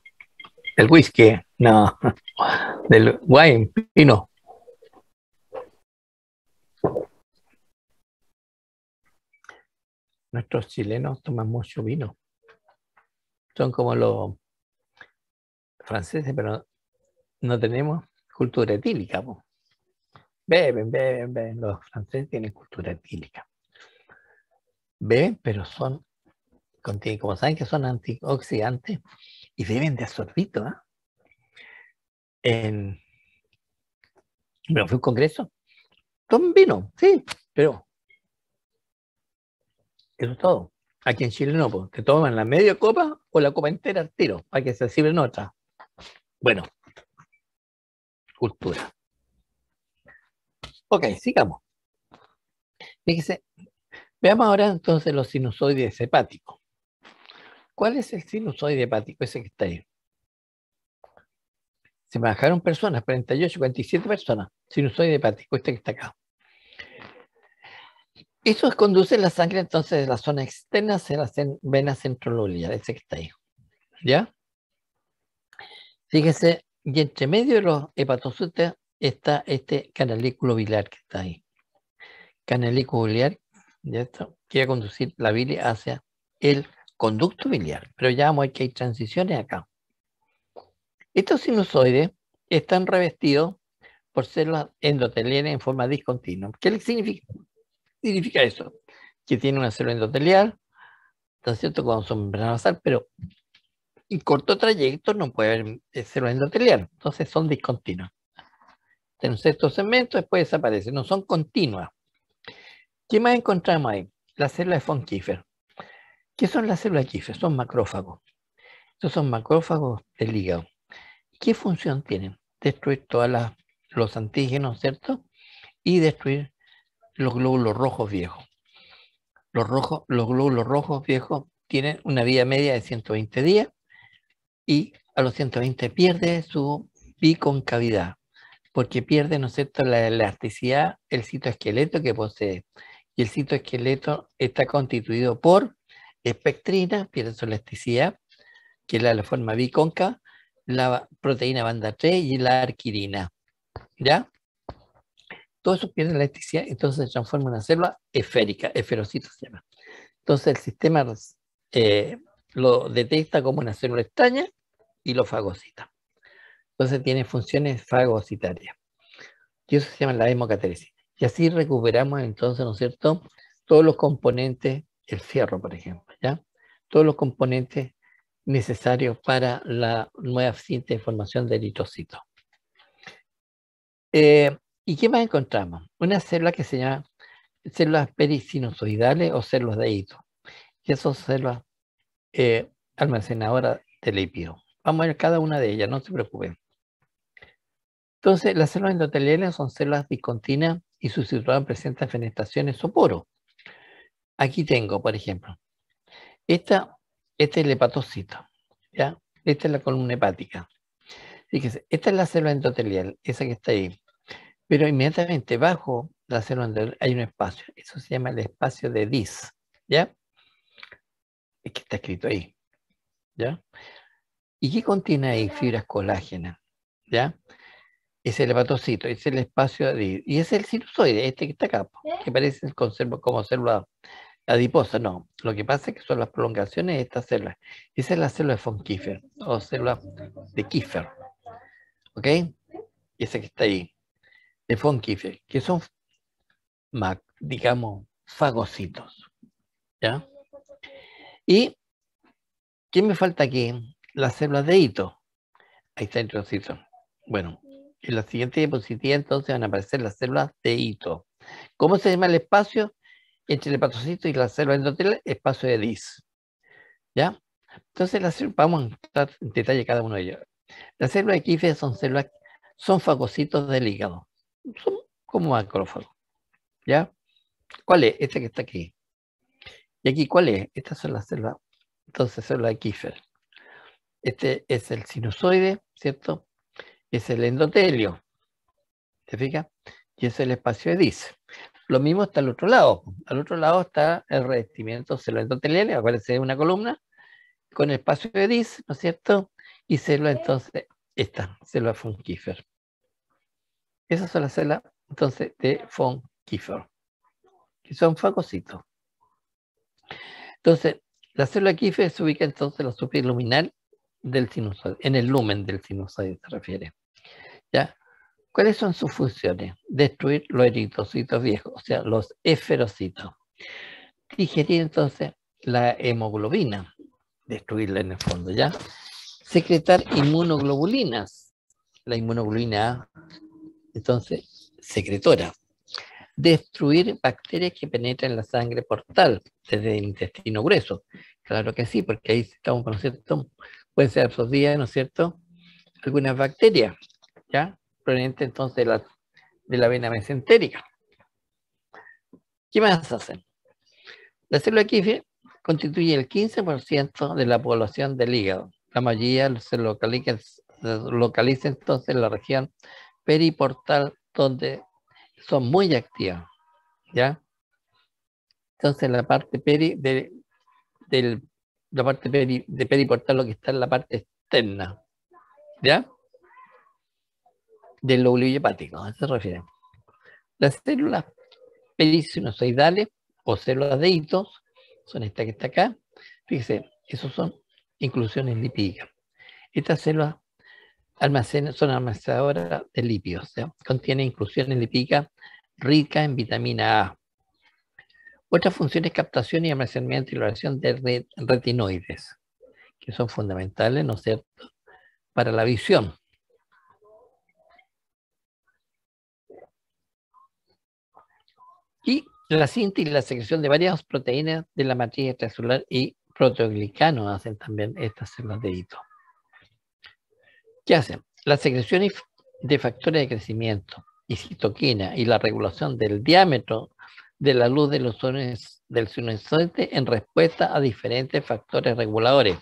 del whisky, no, del wine, vino. Nuestros chilenos toman mucho vino. Son como los franceses, pero no tenemos cultura etílica. Beben, beben, beben. Los franceses tienen cultura etílica. Beben, pero son, como saben que son antioxidantes, y beben de sorbito. Bueno, fue un congreso. Toman vino, sí, pero eso es todo. Aquí en Chile no, pues, te toman la media copa o la copa entera al tiro, para que se sirven otra. Bueno, cultura. Ok, sigamos. Fíjese, veamos ahora entonces los sinusoides hepáticos. ¿Cuál es el sinusoide hepático? Ese que está ahí. Se bajaron personas, 48, 47 personas. Sinusoide hepático, este que está acá. Eso conduce la sangre entonces de la zona externa hacia la vena centrolobulbar, ese que está ahí. ¿Ya? Fíjese, y entre medio de los hepatocitos está este canalículo biliar que está ahí. Canalículo biliar, ya está, quiere conducir la bilis hacia el conducto biliar. Pero ya vamos a ver que hay transiciones acá. Estos sinusoides están revestidos por células endoteliales en forma discontinua. ¿Qué significa? Significa eso, que tiene una célula endotelial, ¿está cierto?, cuando son membrana basal, pero en corto trayecto no puede haber célula endotelial, entonces son discontinuas. En un sexto segmento después desaparecen, no son continuas. ¿Qué más encontramos ahí? La célula de von Kiefer. ¿Qué son las células de Kiefer? Son macrófagos. Estos son macrófagos del hígado. ¿Qué función tienen? Destruir todos los antígenos, ¿cierto? Y destruir los glóbulos rojos viejos. Los glóbulos rojos viejos tienen una vida media de 120 días y a los 120 pierde su biconcavidad, porque pierde, ¿no es cierto?, la elasticidad, el citoesqueleto que posee. Y el citoesqueleto está constituido por espectrina, pierde su elasticidad, que es la forma bicóncava, la proteína banda 3 y la arquirina. ¿Ya? Todo eso pierde la elasticidad, entonces se transforma en una célula esférica, esferocito se llama. Entonces el sistema lo detecta como una célula extraña y lo fagocita. Entonces tiene funciones fagocitarias. Y eso se llama la hemocateresis. Y así recuperamos entonces, ¿no es cierto?, todos los componentes, el fierro, por ejemplo, ¿ya? Todos los componentes necesarios para la nueva síntesis de formación de eritrocitos. ¿Y qué más encontramos? Una célula que se llama células perisinusoidales o células de hito. Y esas células almacenadoras de lípidos. Vamos a ver cada una de ellas, no se preocupen. Entonces, las células endoteliales son células discontinuas y su citosol presenta fenestraciones o poros. Aquí tengo, por ejemplo, este es el hepatocito, ¿ya? Esta es la columna hepática. Fíjese, esta es la célula endotelial, esa que está ahí. Pero inmediatamente bajo la célula endotelial hay un espacio. Eso se llama el espacio de Dis, ¿ya? Es que está escrito ahí, ¿ya? ¿Y qué contiene ahí? Fibras colágenas, ¿ya? Es el hepatocito, es el espacio de... Y es el sinusoide, este que está acá, que parece como célula adiposa. No, lo que pasa es que son las prolongaciones de estas células. Esa es la célula de von Kiefer, o célula de Kiefer, ¿ok? Esa que está ahí, de von Kiefer, que son, digamos, fagocitos, ¿ya? ¿Y qué me falta aquí? Las células de hito. Ahí está el trocito. Bueno, en la siguiente diapositiva entonces van a aparecer las células de hito. ¿Cómo se llama el espacio entre el hepatocito y la célula endotelial? Espacio de Dis. ¿Ya? Entonces, vamos a entrar en detalle cada uno de ellos. Las células de Kiefer son fagocitos del hígado. Son como macrófagos. ¿Ya? ¿Cuál es? Esta que está aquí. ¿Y aquí cuál es? Estas son las células. Entonces, células de Kiefer. Este es el sinusoide, ¿cierto? Es el endotelio. ¿Te fijas? Y es el espacio de Dis. Lo mismo está al otro lado. Al otro lado está el revestimiento celuloendotelial, aparece una columna con el espacio de Dis, ¿no es cierto? Y célula, entonces, esta, célula von Kiefer. Esas son las células, entonces, de von Kiefer, que son fagocitos. Entonces, la célula Kiefer se ubica entonces en la superficie luminal del sinusoide, en el lumen del sinusoide se refiere. ¿Ya? ¿Cuáles son sus funciones? Destruir los eritrocitos viejos, o sea, los esferocitos. Digerir entonces la hemoglobina, destruirla en el fondo, ¿ya? Secretar inmunoglobulinas, la inmunoglobulina A, entonces, secretora. Destruir bacterias que penetran en la sangre portal, desde el intestino grueso. Claro que sí, porque ahí estamos, ¿no es cierto? Pueden ser absorbidas, ¿no es cierto? Algunas bacterias, ¿ya? Provenientes entonces de la vena mesentérica. ¿Qué más hacen? La célula Kiefer constituye el 15% de la población del hígado. La mayoría se localiza entonces en la región periportal, donde son muy activas, ¿ya? Entonces la parte de periportal, lo que está en la parte externa, ¿ya? Del lóbulo hepático, a eso se refiere. Las células perisinusoidales o células de hitos son esta que está acá. Fíjese, esos son inclusiones lipídicas. Estas células son almacenadoras de lípidos, ¿sí? Contienen inclusiones lipídicas ricas en vitamina A. Otra función es captación y almacenamiento y liberación de retinoides, que son fundamentales, ¿no es cierto?, para la visión. Y la síntesis y la secreción de varias proteínas de la matriz extracelular y proteoglicanos hacen también estas células de hito. ¿Qué hacen? La secreción de factores de crecimiento y citoquina y la regulación del diámetro de la luz de los del sinusoide en respuesta a diferentes factores reguladores.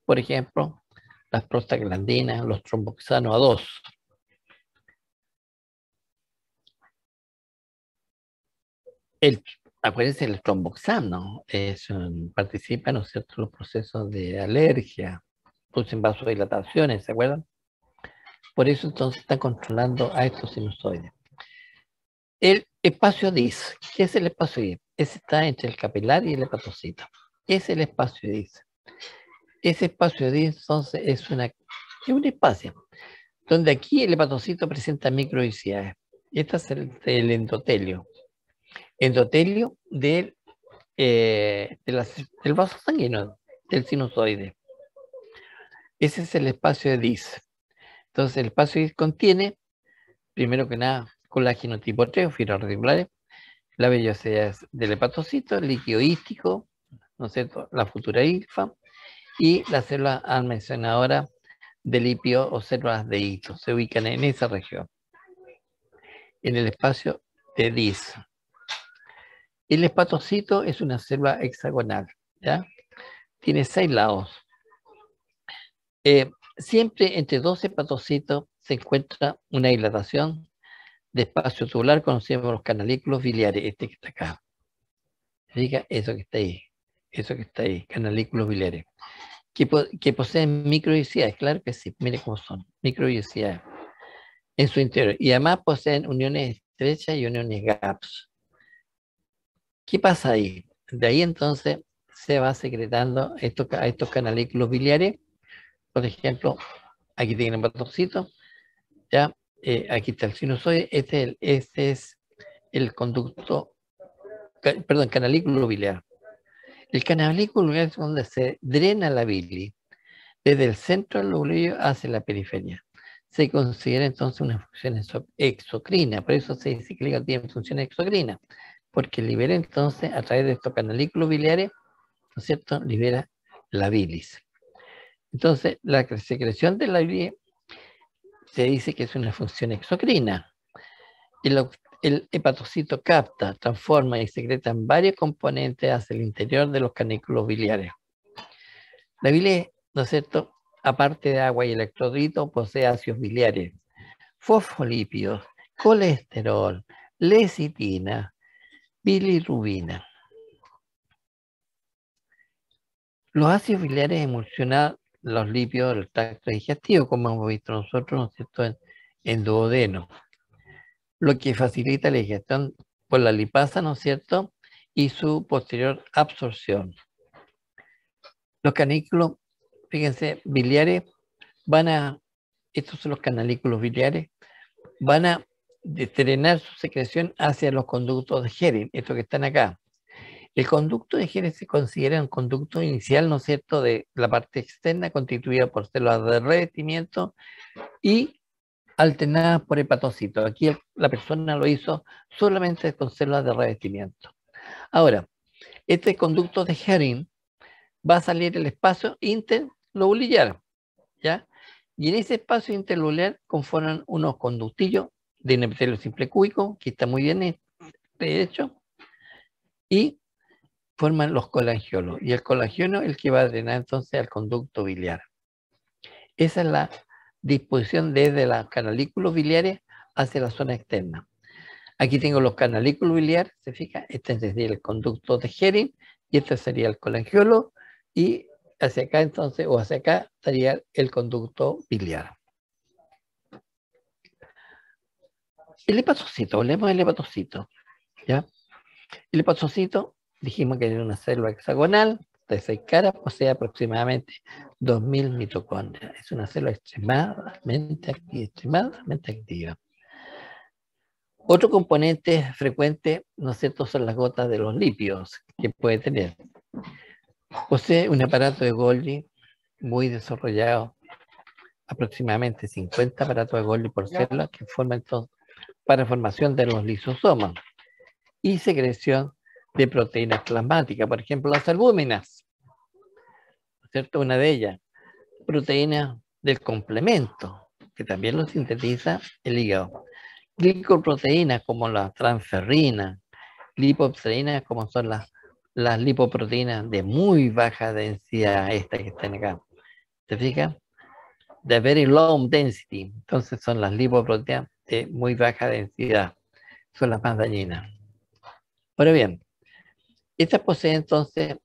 Por ejemplo, las prostaglandinas, los tromboxano A2. Acuérdense, el tromboxano participa, ¿no es cierto?, en los procesos de alergia, producen vasodilataciones, ¿se acuerdan? Por eso entonces está controlando a estos sinusoides. El espacio DIS. ¿Qué es el espacio DIS? Ese está entre el capilar y el hepatocito. Es el espacio DIS. Ese espacio DIS entonces es un espacio donde aquí el hepatocito presenta microicidades. Este es el endotelio. Endotelio del vaso sanguíneo, del sinusoide. Ese es el espacio de DIS. Entonces, el espacio DIS contiene, primero que nada, colágeno tipo 3 o fibras reticulares, la vellosidad del hepatocito, el líquido hístico, ¿no es cierto?, la futura linfa y la célula almacenadora de lípido o células de hito. Se ubican en esa región, en el espacio de DIS. El hepatocito es una célula hexagonal, ¿ya? Tiene 6 lados. Siempre entre 2 hepatocitos se encuentra una dilatación de espacio tubular conocido como los canalículos biliares, este que está acá. Diga eso que está ahí, canalículos biliares, que poseen microicidades, claro que sí, mire cómo son, microicidades en su interior, y además poseen uniones estrechas y uniones gaps. ¿Qué pasa ahí? De ahí entonces se va secretando a estos canalículos biliares. Por ejemplo, aquí tienen el hepatocito, ¿ya? Aquí está el sinusoide, este es el conducto, perdón, canalículo biliar. El canalículo biliar es donde se drena la bilis desde el centro del lóbulo hacia la periferia. Se considera entonces una función exocrina, por eso se dice que el hígado tiene función exocrina, porque libera entonces a través de estos canalículos biliares, ¿no es cierto?, libera la bilis. Entonces, la secreción de la bilis se dice que es una función exocrina. El hepatocito capta, transforma y secreta en varios componentes hacia el interior de los canículos biliares. La bilis, ¿no es cierto?, aparte de agua y electrolitos, posee ácidos biliares, fosfolípidos, colesterol, lecitina, bilirrubina. Los ácidos biliares emulsionan los lípidos del tracto digestivo, como hemos visto nosotros, ¿no es cierto?, en duodeno, lo que facilita la digestión por la lipasa, ¿no es cierto?, y su posterior absorción. Los canículos, fíjense, biliares estos son los canalículos biliares, van a drenar su secreción hacia los conductos de Henry, estos que están acá. El conducto de Henry se considera un conducto inicial, ¿no es cierto?, de la parte externa, constituida por células de revestimiento y alternadas por hepatocitos. Aquí la persona lo hizo solamente con células de revestimiento. Ahora, este conducto de Henry va a salir el espacio interlobular, ¿ya? Y en ese espacio interlobular conforman unos conductillos de un epitelio simple cúbico, que está muy bien hecho, y forman los colangiolos. Y el colágeno es el que va a drenar entonces al conducto biliar. Esa es la disposición desde los canalículos biliares hacia la zona externa. Aquí tengo los canalículos biliares, se fija, este sería el conducto de Henry, y este sería el colangiolo, y hacia acá entonces, o hacia acá, estaría el conducto biliar. El hepatocito, hablemos del hepatocito, ¿ya? El hepatocito, dijimos que era una célula hexagonal, de 6 caras, posee aproximadamente 2000 mitocondrias. Es una célula extremadamente activa. Otro componente frecuente, ¿no es cierto?, son las gotas de los lípidos que puede tener. Posee un aparato de Golgi muy desarrollado, aproximadamente 50 aparatos de Golgi por célula, que forman entonces para formación de los lisosomas y secreción de proteínas plasmáticas, por ejemplo, las albúminas, ¿cierto? Una de ellas, proteínas del complemento, que también lo sintetiza el hígado. Glicoproteínas como la transferrina, lipoproteínas como son las lipoproteínas de muy baja densidad, estas que están acá. ¿Se fijan? De very low density. Entonces son las lipoproteínas de muy baja densidad. Son las más dañinas. Ahora bien, estas poseen entonces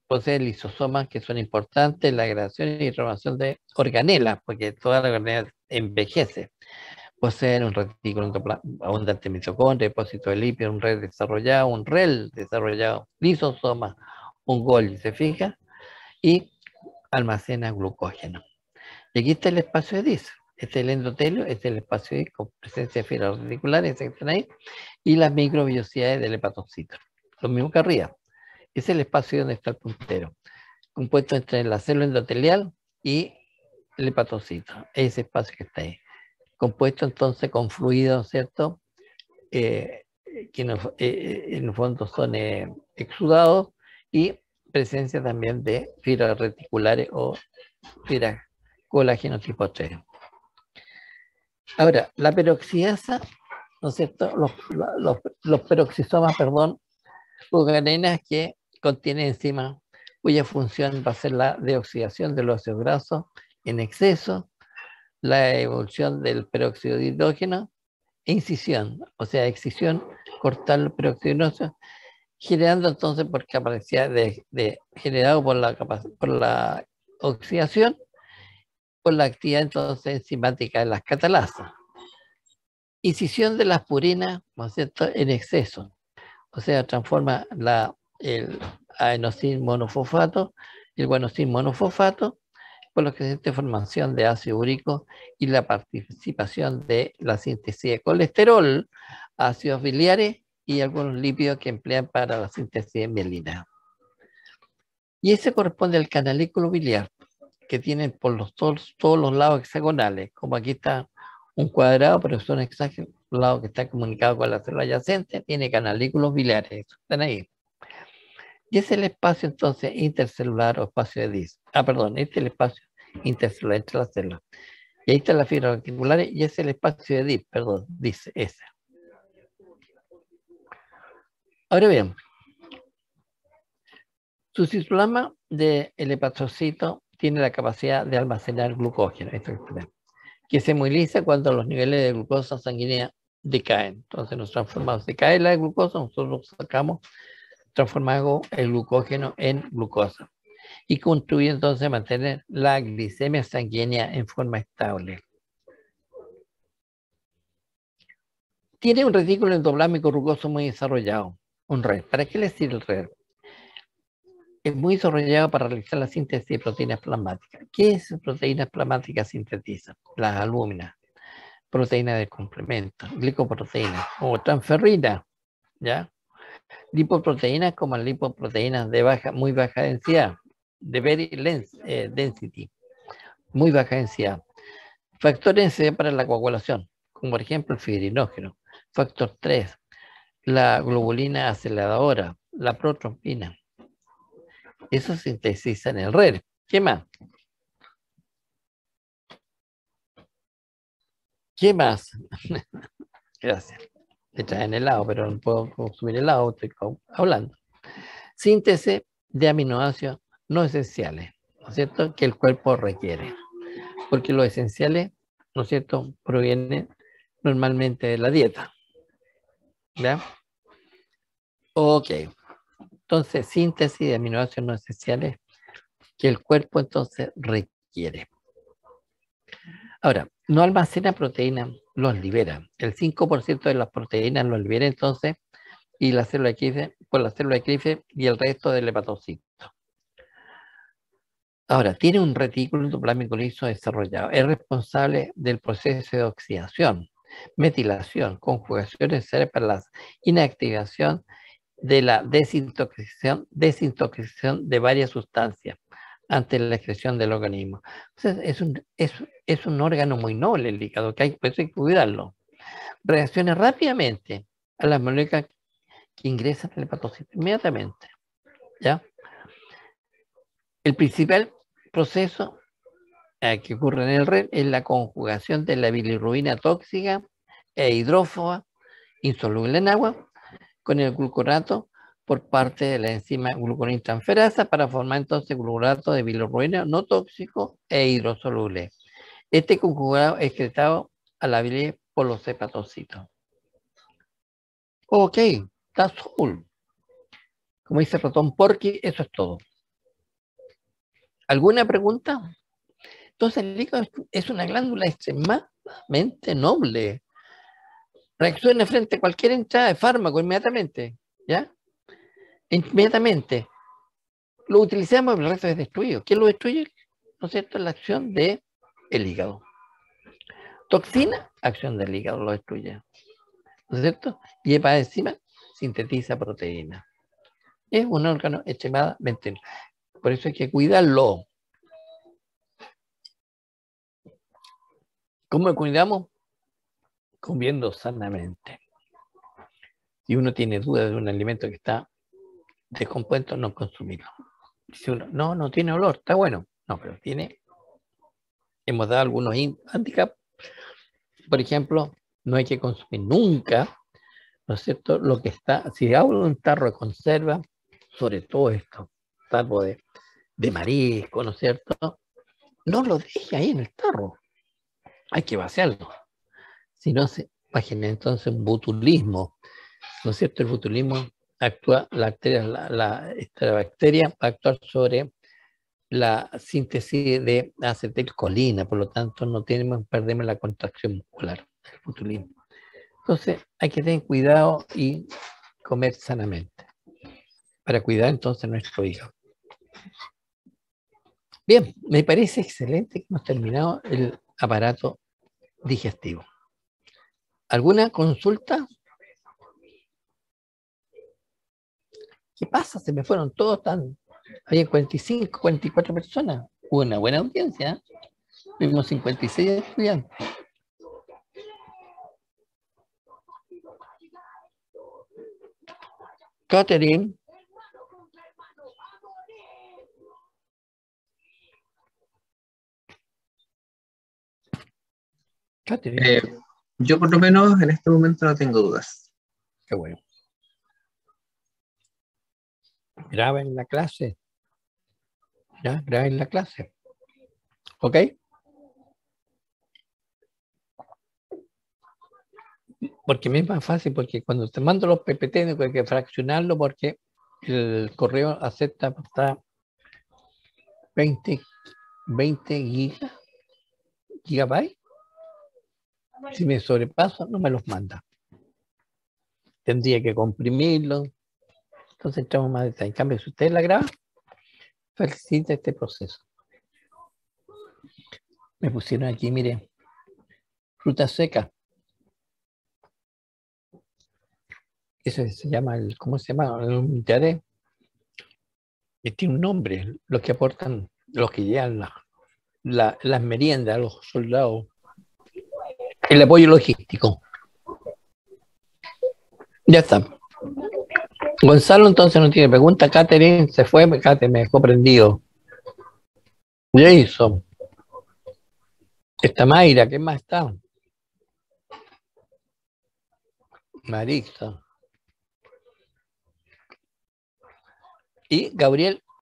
poseen lisosomas que son importantes en la creación y formación de organelas, porque toda la organela envejece. Poseen un retículo abundante de mitocondria, depósito de lípidos, un REL desarrollado, lisosoma, un Golgi, ¿se fija? Y almacena glucógeno. Y aquí está el espacio de Dis. Este es el endotelio, este es el espacio de Dis con presencia de fibras reticulares que están ahí, y las microvellosidades del hepatocito. Lo mismo que arriba. Es el espacio donde está el puntero, compuesto entre la célula endotelial y el hepatocito. Ese espacio que está ahí. Compuesto entonces con fluidos, ¿cierto? Que en el fondo son exudados, y presencia también de fibras reticulares o fibras colágeno tipo 3. Ahora, la peroxidasa, ¿no es cierto? Los peroxisomas, perdón, organelas que contienen enzimas cuya función va a ser la deoxidación de los ácidos grasos en exceso, la evolución del peróxido de hidrógeno, e incisión, o sea, excisión, cortar el peróxido de hidrógeno, generando entonces por capacidad generado por la oxidación, por la actividad entonces enzimática de las catalasas. Incisión de las purinas, ¿no es cierto?, en exceso, o sea, transforma el adenosín monofosfato y el guanosín monofosfato, por lo que se siente formación de ácido úrico y la participación de la síntesis de colesterol, ácidos biliares y algunos lípidos que emplean para la síntesis de mielina. Y ese corresponde al canalículo biliar, que tienen por todos los lados hexagonales, como aquí está un cuadrado, pero son exactos lados que está comunicado con la célula adyacente, tiene canalículos biliares, están ahí. Y es el espacio entonces intercelular o espacio de DIS. Perdón, este es el espacio intercelular entre las células. Y ahí están las fibras articulares y es el espacio de DIS, perdón, dice ese. Ahora bien, su citolama del hepatocito tiene la capacidad de almacenar glucógeno, que se moviliza cuando los niveles de glucosa sanguínea decaen. Entonces nos transformamos, decae la glucosa, nosotros transformamos el glucógeno en glucosa y contribuye entonces a mantener la glicemia sanguínea en forma estable. Tiene un retículo endoplasmático rugoso muy desarrollado, un RED. ¿Para qué le sirve el RED? Es muy desarrollado para realizar la síntesis de proteínas plasmáticas. ¿Qué es proteínas plasmáticas sintetizan? Las albúminas, proteínas de complemento, glicoproteínas o transferrina, ¿ya? Lipoproteínas como las lipoproteínas de muy baja densidad, de very density, muy baja densidad. Factores necesidad para la coagulación, como por ejemplo el fibrinógeno. Factor 3, la globulina aceleradora, la protrombina. Eso se sintetiza en el RER. ¿Qué más? ¿Qué más? Gracias. Me traen helado, pero no puedo consumir helado, estoy hablando. Síntesis de aminoácidos no esenciales, ¿no es cierto? Que el cuerpo requiere. Porque los esenciales, ¿no es cierto?, provienen normalmente de la dieta. ¿Ya? Ok. Entonces, síntesis de aminoácidos no esenciales que el cuerpo entonces requiere. Ahora, no almacena proteínas, los libera. El 5% de las proteínas los libera entonces y la célula de Krebs, por la célula de Krebs y el resto del hepatocito. Ahora, tiene un retículo endoplasmático liso desarrollado. Es responsable del proceso de oxidación, metilación, conjugación necesaria para la inactivación de la desintoxicación de varias sustancias ante la excreción del organismo. Entonces, es un órgano muy noble el hígado, que hay que cuidarlo. Reacciona rápidamente a las moléculas que ingresan al hepatocito inmediatamente. ¿Ya? El principal proceso que ocurre en el REM es la conjugación de la bilirrubina tóxica e hidrófoba insoluble en agua con el gluconato por parte de la enzima glucosintransferasa para formar entonces gluconato de bilirrubina no tóxico e hidrosoluble. Este conjugado es excretado a la bilis por los hepatocitos. Ok, that's all. Como dice Ratón Porky, eso es todo. ¿Alguna pregunta? Entonces el hígado es una glándula extremadamente noble. Reacciona frente a cualquier entrada de fármaco inmediatamente. ¿Ya? Inmediatamente. Lo utilizamos y el resto es destruido. ¿Quién lo destruye? ¿No es cierto? La acción del hígado. Toxina, acción del hígado lo destruye. ¿No es cierto? Y para encima sintetiza proteína. Es un órgano extremadamente. Por eso hay que cuidarlo. ¿Cómo lo cuidamos? Comiendo sanamente. Si uno tiene dudas de un alimento que está descompuesto, no consumirlo. Dice uno, no tiene olor, está bueno. No, pero tiene. Hemos dado algunos handicaps. Por ejemplo, no hay que consumir nunca, ¿no es cierto?, lo que está, si hablo de un tarro de conserva, sobre todo esto, tarro de marisco, ¿no es cierto?, no lo deje ahí en el tarro, hay que vaciarlo, si no se va a generar entonces un botulismo, ¿no es cierto? El botulismo actúa, esta bacteria va a actuar sobre la síntesis de acetilcolina, por lo tanto perdemos la contracción muscular, el botulismo. Entonces hay que tener cuidado y comer sanamente para cuidar entonces nuestro hígado. Bien, me parece excelente que hemos terminado el aparato digestivo. ¿Alguna consulta? ¿Qué pasa? Se me fueron todos tan... Había 45, 44 personas. Hubo una buena audiencia. Vimos 56 estudiantes. Catherine. Catherine, Yo por lo menos en este momento no tengo dudas. qué bueno. Graba en la clase. Ya, graba en la clase. ¿Ok? Porque me es más fácil, porque cuando te mando los PPT tengo que fraccionarlo porque el correo acepta hasta 20 gigabytes. Si me sobrepasa, no me los manda. Tendría que comprimirlo. Entonces entramos más detalle. En cambio, si usted la graba, facilita este proceso. Me pusieron aquí, mire, fruta seca. Eso se llama, ¿cómo se llama? Un TAD. Que tiene un nombre. Los que aportan, los que llevan las meriendas a los soldados. El apoyo logístico. Ya está. Gonzalo entonces no tiene pregunta. Catherine se fue, Catherine me dejó prendido. Jason. Está Mayra, ¿qué más está? Marisa. Y Gabriel